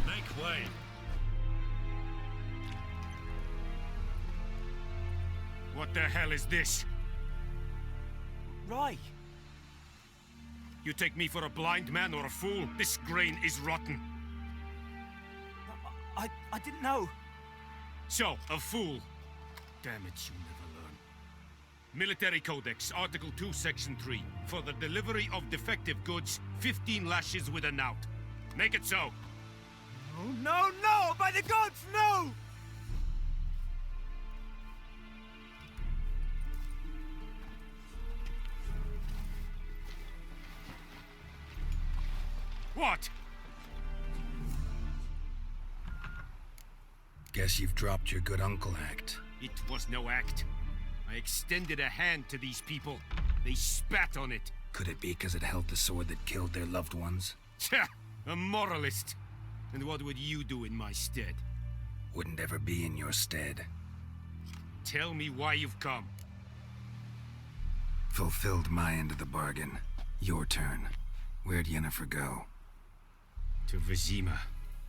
Make way. What the hell is this? Rye! You take me for a blind man or a fool? This grain is rotten. I didn't know. So, a fool. Damn it, you never learn. Military Codex, Article 2, Section 3. For the delivery of defective goods, 15 lashes with a knout. Make it so. Oh, no, no! By the gods, no! What? Guess you've dropped your good uncle act. It was no act. I extended a hand to these people. They spat on it. Could it be because it held the sword that killed their loved ones? Tja, a moralist. And what would you do in my stead? Wouldn't ever be in your stead. Tell me why you've come. Fulfilled my end of the bargain. Your turn. Where'd Yennefer go? To Vizima.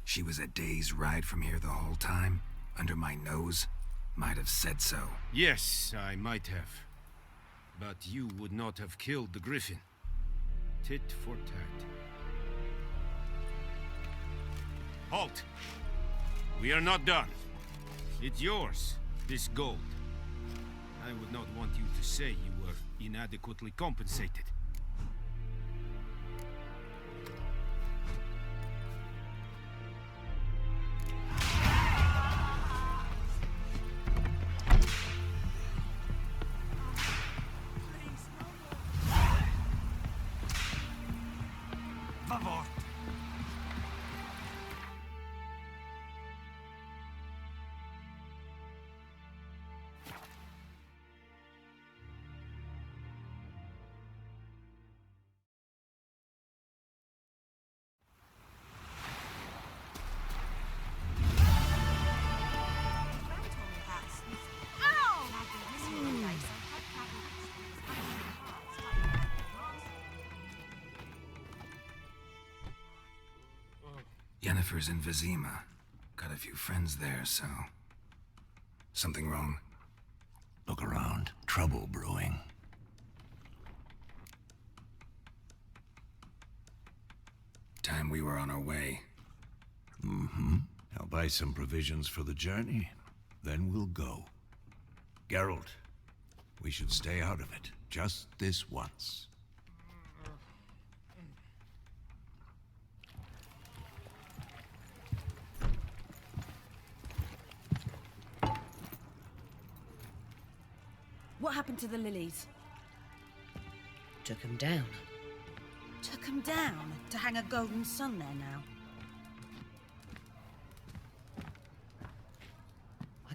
She was a day's ride from here the whole time? Under my nose? Might have said so. Yes, I might have. But you would not have killed the Griffin. Tit for tat. Halt! We are not done. It's yours, this gold. I would not want you to say you were inadequately compensated. Yennefer's in Vizima. Got a few friends there, so... Something wrong? Look around. Trouble brewing. Time we were on our way. Mm-hmm. I'll buy some provisions for the journey. Then we'll go. Geralt, we should stay out of it. Just this once. What happened to the lilies? Took 'em down. Took 'em down to hang a golden sun there now.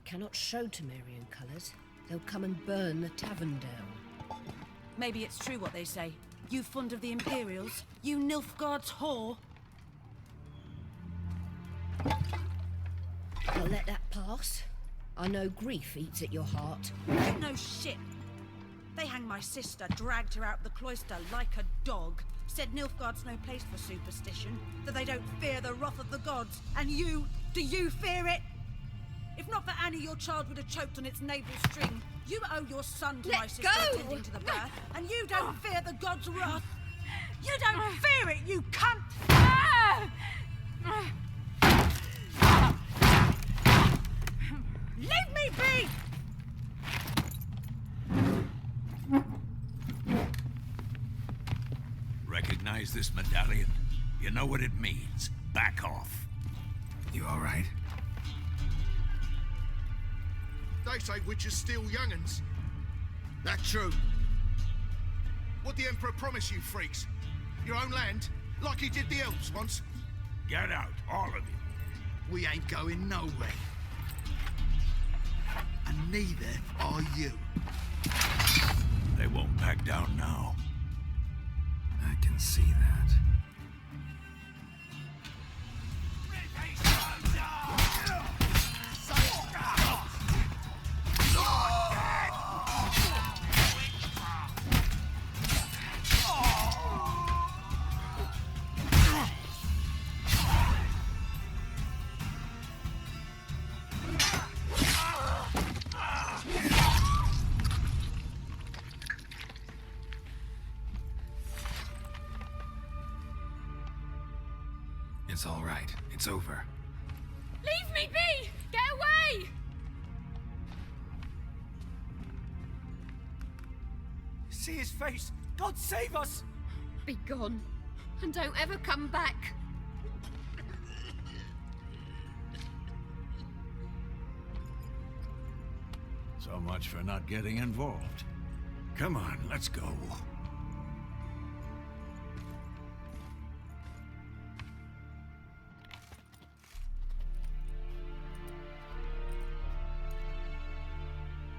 cannot show Temerian colours. They'll come and burn the tavern down. Maybe it's true what they say. You fond of the Imperials? You Nilfgaard's whore? I'll let that pass. I know grief eats at your heart. You know shit. They hanged my sister, dragged her out the cloister like a dog. Said Nilfgaard's no place for superstition, that they don't fear the wrath of the gods. And you, do you fear it? If not for Annie, your child would have choked on its navel string. You owe your son to my sister attending to the birth, and you don't fear the gods' wrath. You don't fear it, you cunt! Leave me be! Recognize this medallion? You know what it means. Back off. You all right? They say witches steal young'uns. That true. What the Emperor promised you freaks? Your own land? Like he did the elves once? Get out, all of you. We ain't going nowhere. And neither are you. They won't back down now. I can see that. It's all right. It's over. Leave me be! Get away! See his face! God save us! Be gone, and don't ever come back. So much for not getting involved. Come on, let's go.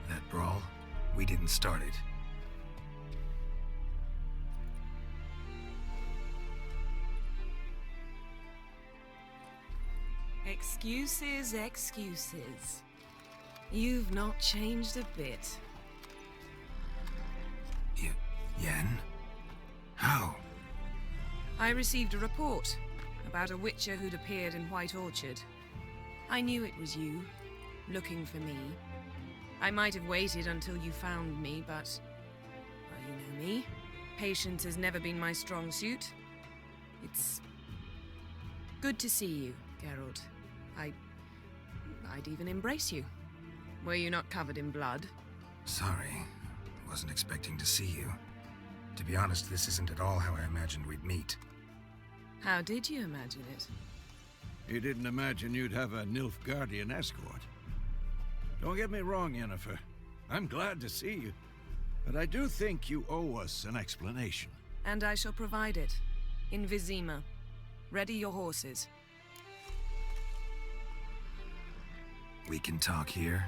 That brawl, we didn't start it. Excuses, excuses. You've not changed a bit. Yen? How? I received a report about a witcher who'd appeared in White Orchard. I knew it was you, looking for me. I might have waited until you found me, but... well, you know me. Patience has never been my strong suit. It's... good to see you, Geralt. I'd even embrace you. Were you not covered in blood? Sorry. Wasn't expecting to see you. To be honest, this isn't at all how I imagined we'd meet. How did you imagine it? You didn't imagine you'd have a Nilfgaardian escort. Don't get me wrong, Yennefer. I'm glad to see you. But I do think you owe us an explanation. And I shall provide it. In Vizima. Ready your horses. We can talk here.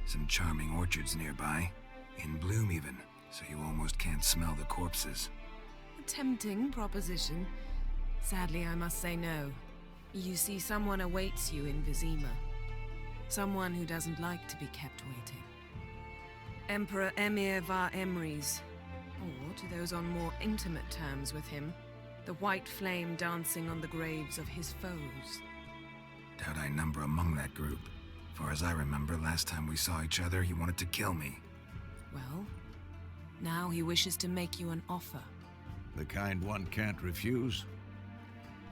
Some charming orchards nearby. In bloom even, so you almost can't smell the corpses. A tempting proposition. Sadly, I must say no. You see, someone awaits you in Vizima. Someone who doesn't like to be kept waiting. Emperor Emir var Emrys. Or, to those on more intimate terms with him, the white flame dancing on the graves of his foes. Doubt I number among that group. Far as I remember, last time we saw each other, he wanted to kill me. Well, now he wishes to make you an offer. The kind one can't refuse?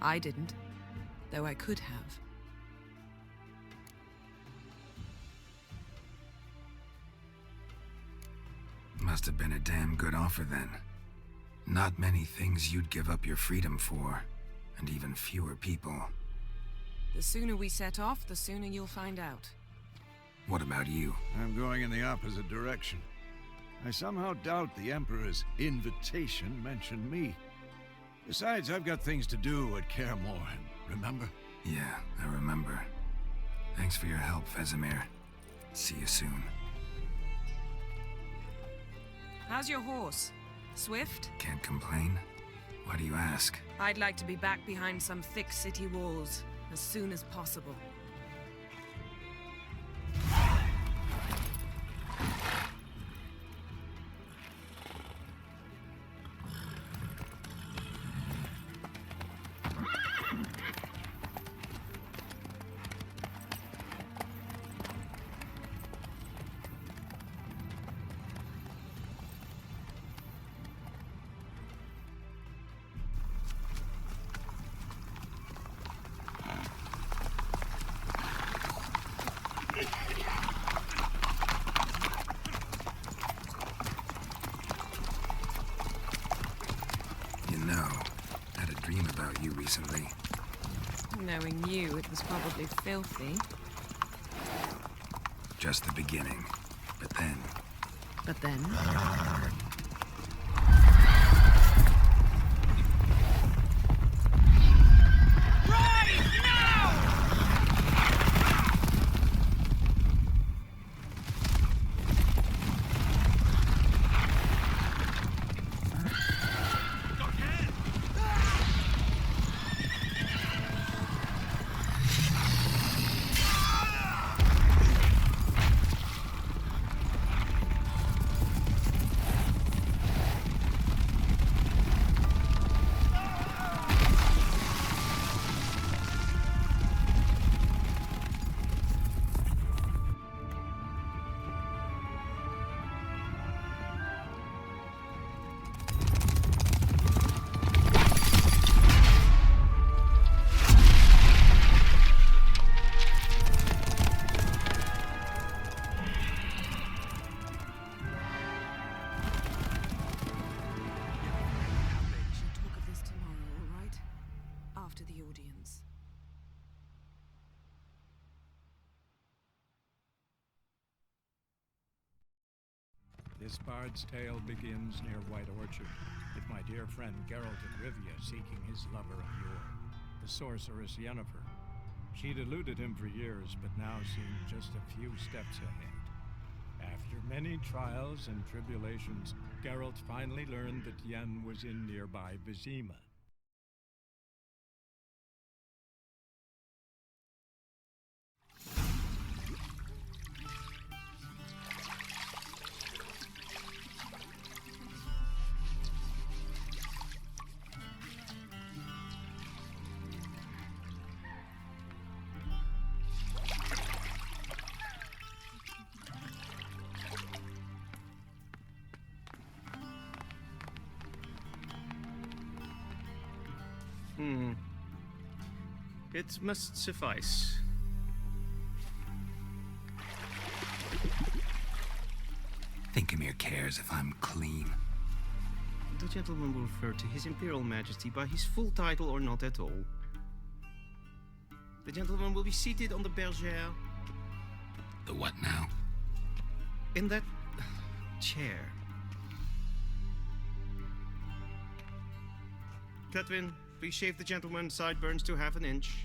I didn't, though I could have. Must have been a damn good offer then. Not many things you'd give up your freedom for, and even fewer people. The sooner we set off, the sooner you'll find out. What about you? I'm going in the opposite direction. I somehow doubt the Emperor's invitation mentioned me. Besides, I've got things to do at Kaer Morhen, remember? Yeah, I remember. Thanks for your help, Vesemir. See you soon. How's your horse? Swift? Can't complain. Why do you ask? I'd like to be back behind some thick city walls as soon as possible. You know, I had a dream about you recently. Knowing you, it was probably filthy. Just the beginning. But then... But then? This bard's tale begins near White Orchard, with my dear friend Geralt of Rivia seeking his lover of yore, the sorceress Yennefer. She'd eluded him for years, but now seemed just a few steps ahead. After many trials and tribulations, Geralt finally learned that Yen was in nearby Vizima. It must suffice. Thinkamere cares if I'm clean. The gentleman will refer to His Imperial Majesty by his full title or not at all. The gentleman will be seated on the bergère. The what now? In that chair. Catwin, please shave the gentleman's sideburns to half an inch.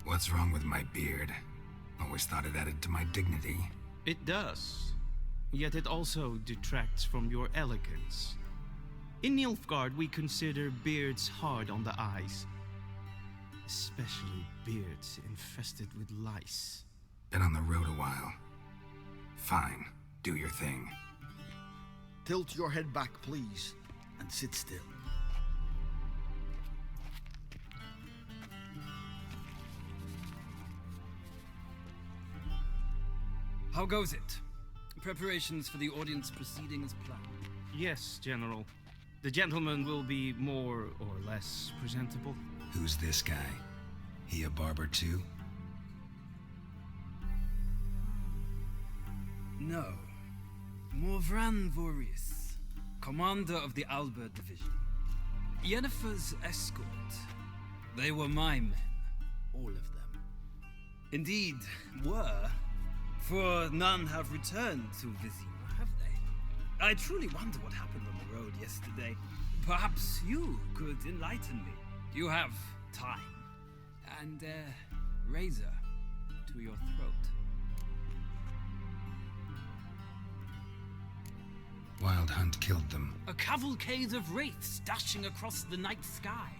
What's wrong with my beard? Always thought it added to my dignity. It does. Yet it also detracts from your elegance. In Nilfgaard, we consider beards hard on the eyes. Especially beards infested with lice. Been on the road a while. Fine, do your thing. Tilt your head back, please, and sit still. How goes it? Preparations for the audience proceeding as planned? Yes, General. The gentleman will be more or less presentable. Who's this guy? He a barber too? No. Morvran Vorius, commander of the Albert Division. Yennefer's escort. They were my men. All of them. Indeed, were. For none have returned to Vizima, have they? I truly wonder what happened on the road yesterday. Perhaps you could enlighten me. You have time and a razor to your throat. Wild Hunt killed them. A cavalcade of wraiths dashing across the night sky.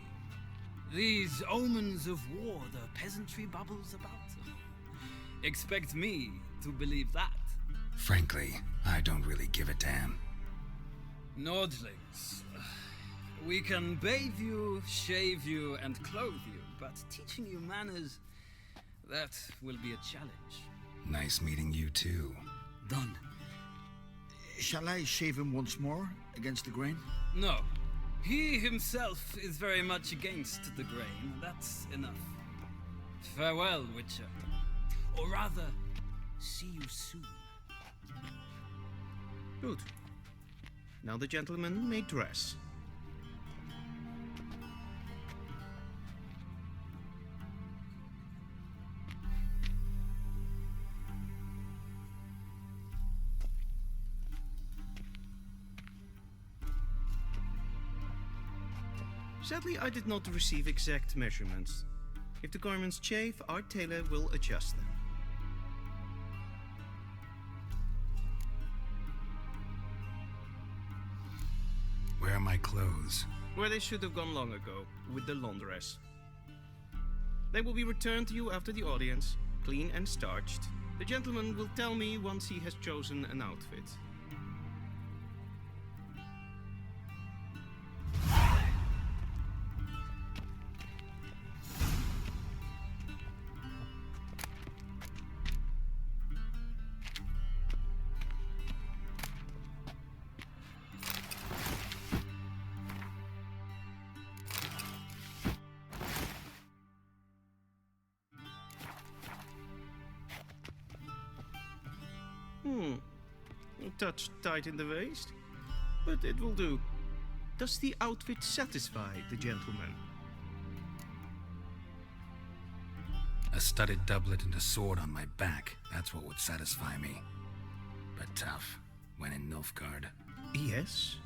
These omens of war the peasantry bubbles about. Expect me to believe that. Frankly, I don't really give a damn. Nordlings. We can bathe you, shave you, and clothe you, but teaching you manners, that will be a challenge. Nice meeting you too. Done. Shall I shave him once more, against the grain? No. He himself is very much against the grain. That's enough. Farewell, Witcher. Or rather, see you soon. Good. Now the gentleman may dress. Sadly, I did not receive exact measurements. If the garments chafe, our tailor will adjust them. Where are my clothes? Where they should have gone long ago, with the laundress. They will be returned to you after the audience, clean and starched. The gentleman will tell me once he has chosen an outfit. A touch tight in the waist, but it will do. Does the outfit satisfy the gentleman? A studded doublet and a sword on my back, that's what would satisfy me. But tough, when in Nilfgaard. Yes?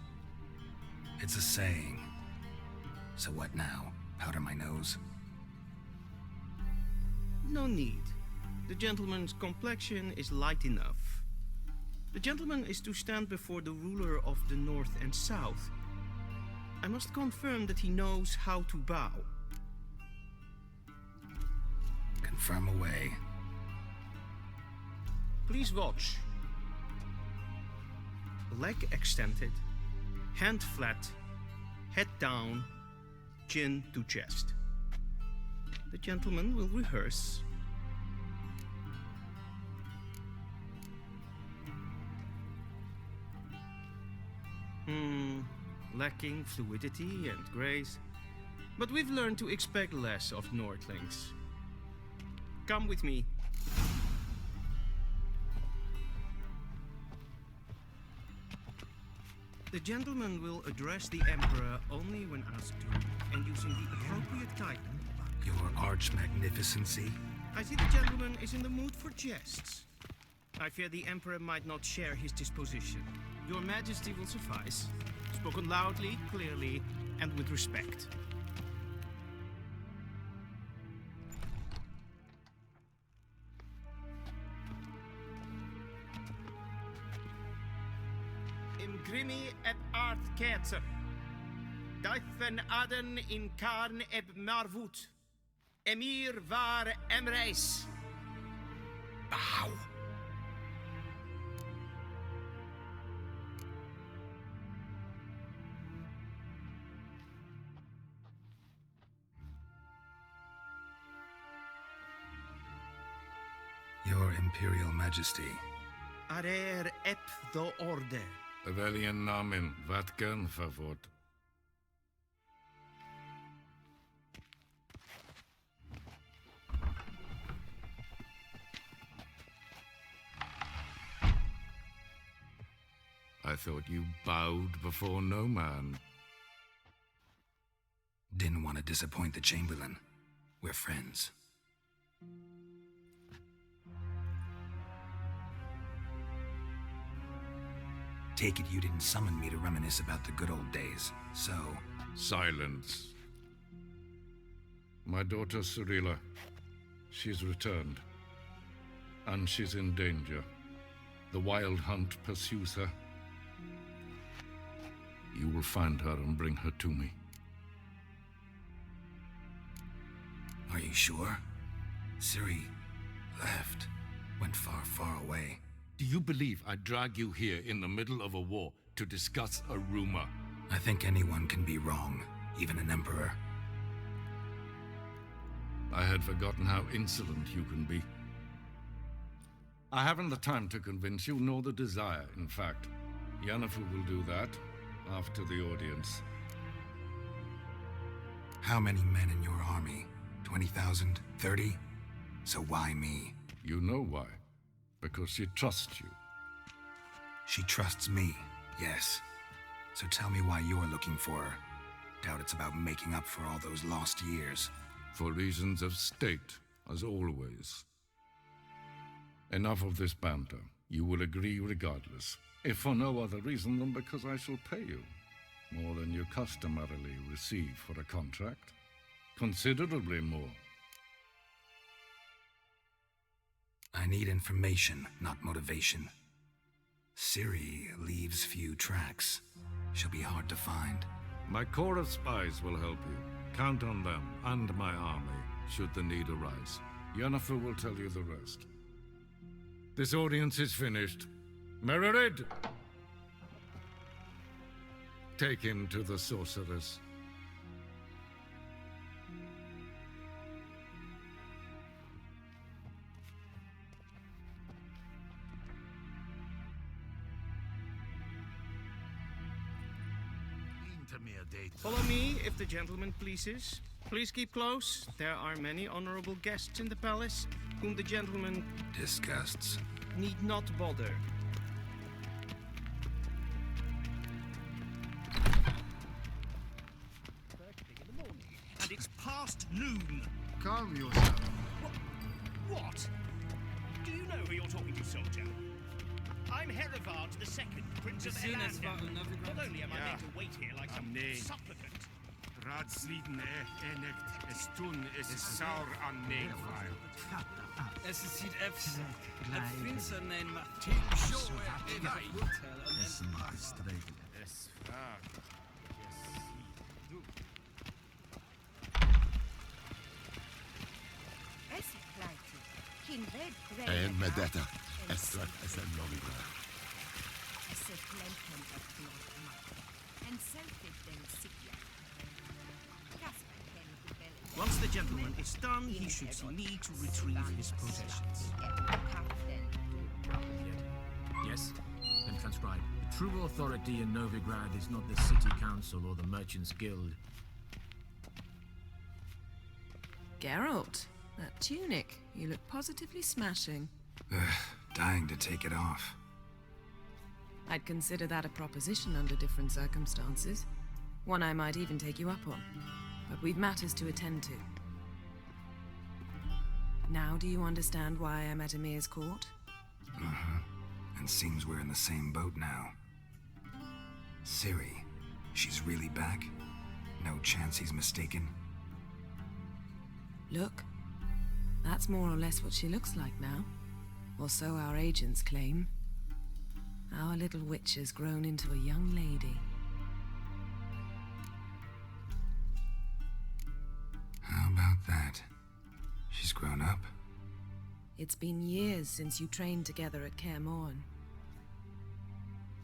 It's a saying. So what now? Powder my nose? No need. The gentleman's complexion is light enough. The gentleman is to stand before the ruler of the North and South. I must confirm that he knows how to bow. Confirm away. Please watch. Leg extended, hand flat, head down, chin to chest. The gentleman will rehearse. Lacking fluidity and grace. But we've learned to expect less of Nordlings. Come with me. The gentleman will address the Emperor only when asked to, and using the appropriate title. Your arch-magnificency? I see the gentleman is in the mood for jests. I fear the Emperor might not share his disposition. Your Majesty will suffice. Spoken loudly, clearly, and with respect. Imgrimi et art ketzer. Duithen aden in karn eb marvoet. Emir var emreis. Bow. Your Imperial Majesty. Arer ep the orde. Welchen Namen? Wat kan favor? I thought you bowed before no man. Didn't want to disappoint the Chamberlain. We're friends. Take it you didn't summon me to reminisce about the good old days, so... Silence. My daughter Cirilla, she's returned. And she's in danger. The Wild Hunt pursues her. You will find her and bring her to me. Are you sure? Ciri left. Went far, far away. Do you believe I'd drag you here in the middle of a war to discuss a rumor? I think anyone can be wrong, even an emperor. I had forgotten how insolent you can be. I haven't the time to convince you, nor the desire, in fact. Yennefer will do that after the audience. How many men in your army? 20,000? 30? So why me? You know why. Because she trusts you. She trusts me, yes. So tell me why you're looking for her. Doubt it's about making up for all those lost years. For reasons of state, as always. Enough of this banter. You will agree regardless. If for no other reason than because I shall pay you. More than you customarily receive for a contract. Considerably more. I need information, not motivation. Ciri leaves few tracks. She'll be hard to find. My corps of spies will help you. Count on them and my army, should the need arise. Yennefer will tell you the rest. This audience is finished. Mererid! Take him to the sorceress. Follow me, if the gentleman pleases. Please keep close. There are many honorable guests in the palace, whom the gentleman disgusts. Need not bother. And it's past noon. Calm yourself. What? Do you know who you're talking to, soldier? I'm Herivard II, Prince of Elander. Not only am I made to wait here like some supplicant. Raadsliden enecht, es tun, es is saur an neefile. Es is hier even. Het vindt neem maar. Essen gestreken. Es vraag. En met detta, extra en logica. Once the gentleman is done, he should see me to retrieve his possessions. Yes, then transcribe. The true authority in Novigrad is not the city council or the merchants' guild. Geralt, that tunic. You look positively smashing. Dying to take it off. I'd consider that a proposition under different circumstances. One I might even take you up on. But we've matters to attend to. Now do you understand why I'm at Emir's court? And seems we're in the same boat now. Ciri, she's really back? No chance he's mistaken? Look, that's more or less what she looks like now. Or so our agents claim. Our little witch has grown into a young lady. How about that? She's grown up? It's been years since you trained together at Kaer Morhen.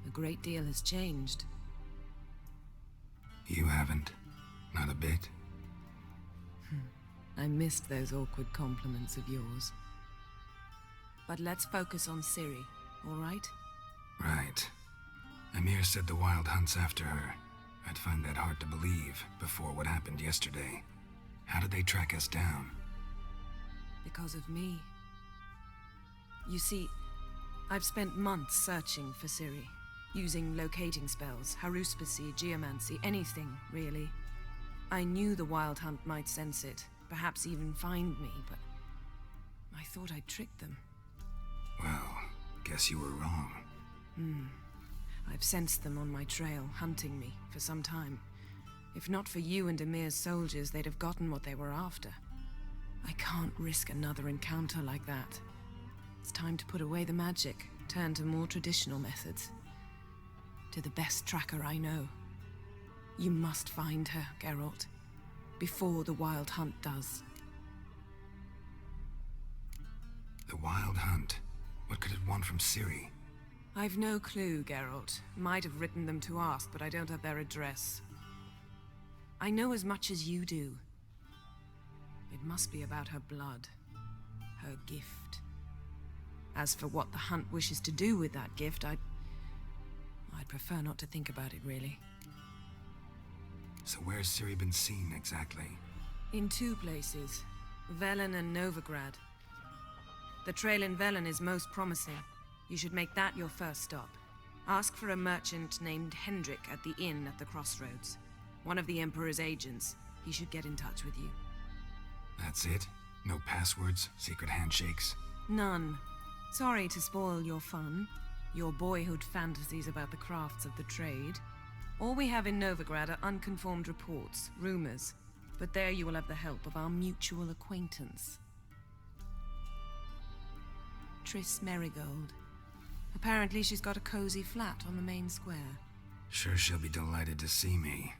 A great deal has changed. You haven't. Not a bit. I missed those awkward compliments of yours. But let's focus on Ciri, all right? Right. Emir said the Wild Hunt's after her. I'd find that hard to believe before what happened yesterday. How did they track us down? Because of me. You see, I've spent months searching for Ciri, using locating spells, haruspicy, geomancy, anything, really. I knew the Wild Hunt might sense it, perhaps even find me, but I thought I'd tricked them. Well, guess you were wrong. I've sensed them on my trail, hunting me, for some time. If not for you and Emir's soldiers, they'd have gotten what they were after. I can't risk another encounter like that. It's time to put away the magic, turn to more traditional methods. To the best tracker I know. You must find her, Geralt, before the Wild Hunt does. The Wild Hunt? What could it want from Ciri? I've no clue, Geralt. Might have written them to ask, but I don't have their address. I know as much as you do. It must be about her blood. Her gift. As for what the Hunt wishes to do with that gift, I'd prefer not to think about it, really. So where's Ciri been seen, exactly? In 2 places. Velen and Novigrad. The trail in Velen is most promising. You should make that your first stop. Ask for a merchant named Hendrik at the inn at the crossroads. One of the Emperor's agents. He should get in touch with you. That's it? No passwords, secret handshakes? None. Sorry to spoil your fun. Your boyhood fantasies about the crafts of the trade. All we have in Novigrad are unconfirmed reports, rumors. But there you will have the help of our mutual acquaintance. Triss Merigold. Apparently she's got a cozy flat on the main square. Sure she'll be delighted to see me.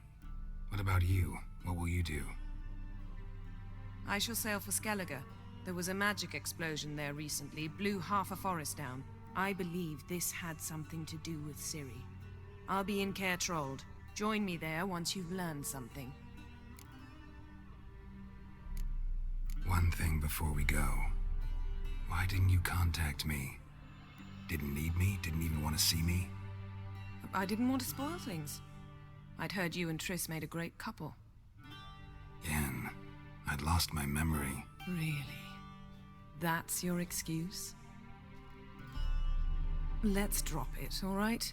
What about you? What will you do? I shall sail for Skellige. There was a magic explosion there recently, blew half a forest down. I believe this had something to do with Ciri. I'll be in Caer Trold. Join me there once you've learned something. One thing before we go. Why didn't you contact me? Didn't need me? Didn't even want to see me? I didn't want to spoil things. I'd heard you and Triss made a great couple. Yen, I'd lost my memory. Really? That's your excuse? Let's drop it, all right?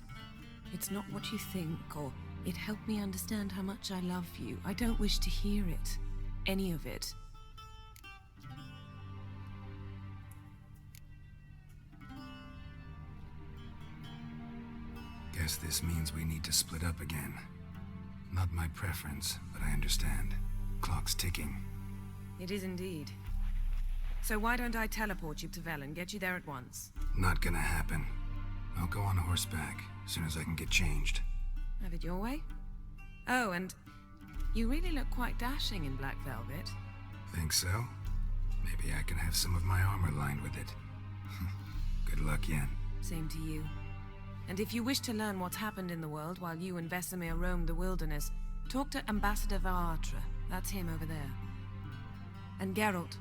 It's not what you think, or it helped me understand how much I love you. I don't wish to hear it. Any of it. Guess this means we need to split up again. Not my preference, but I understand. Clock's ticking. It is indeed. So why don't I teleport you to Velen, get you there at once? Not gonna happen. I'll go on horseback, as soon as I can get changed. Have it your way? Oh, and you really look quite dashing in black velvet. Think so? Maybe I can have some of my armor lined with it. Good luck, Yen. Same to you. And if you wish to learn what's happened in the world while you and Vesemir roamed the wilderness, talk to Ambassador Varatra. That's him over there. And Geralt,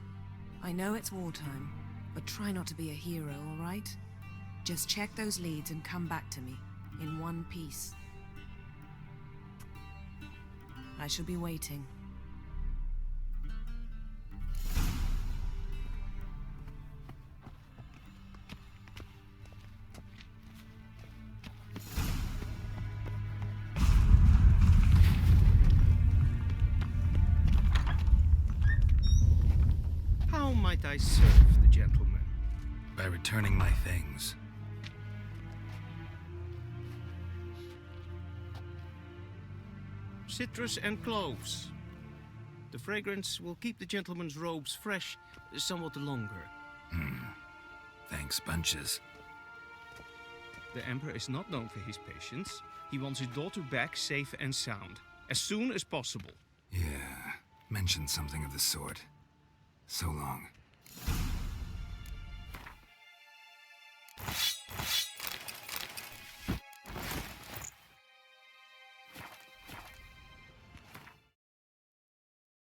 I know it's wartime, but try not to be a hero, all right? Just check those leads and come back to me, in one piece. I shall be waiting. How might I serve the gentleman? By returning my things. Citrus and cloves. The fragrance will keep the gentleman's robes fresh somewhat longer. Thanks, bunches. The Emperor is not known for his patience. He wants his daughter back safe and sound, as soon as possible. Yeah, mentioned something of the sort. So long.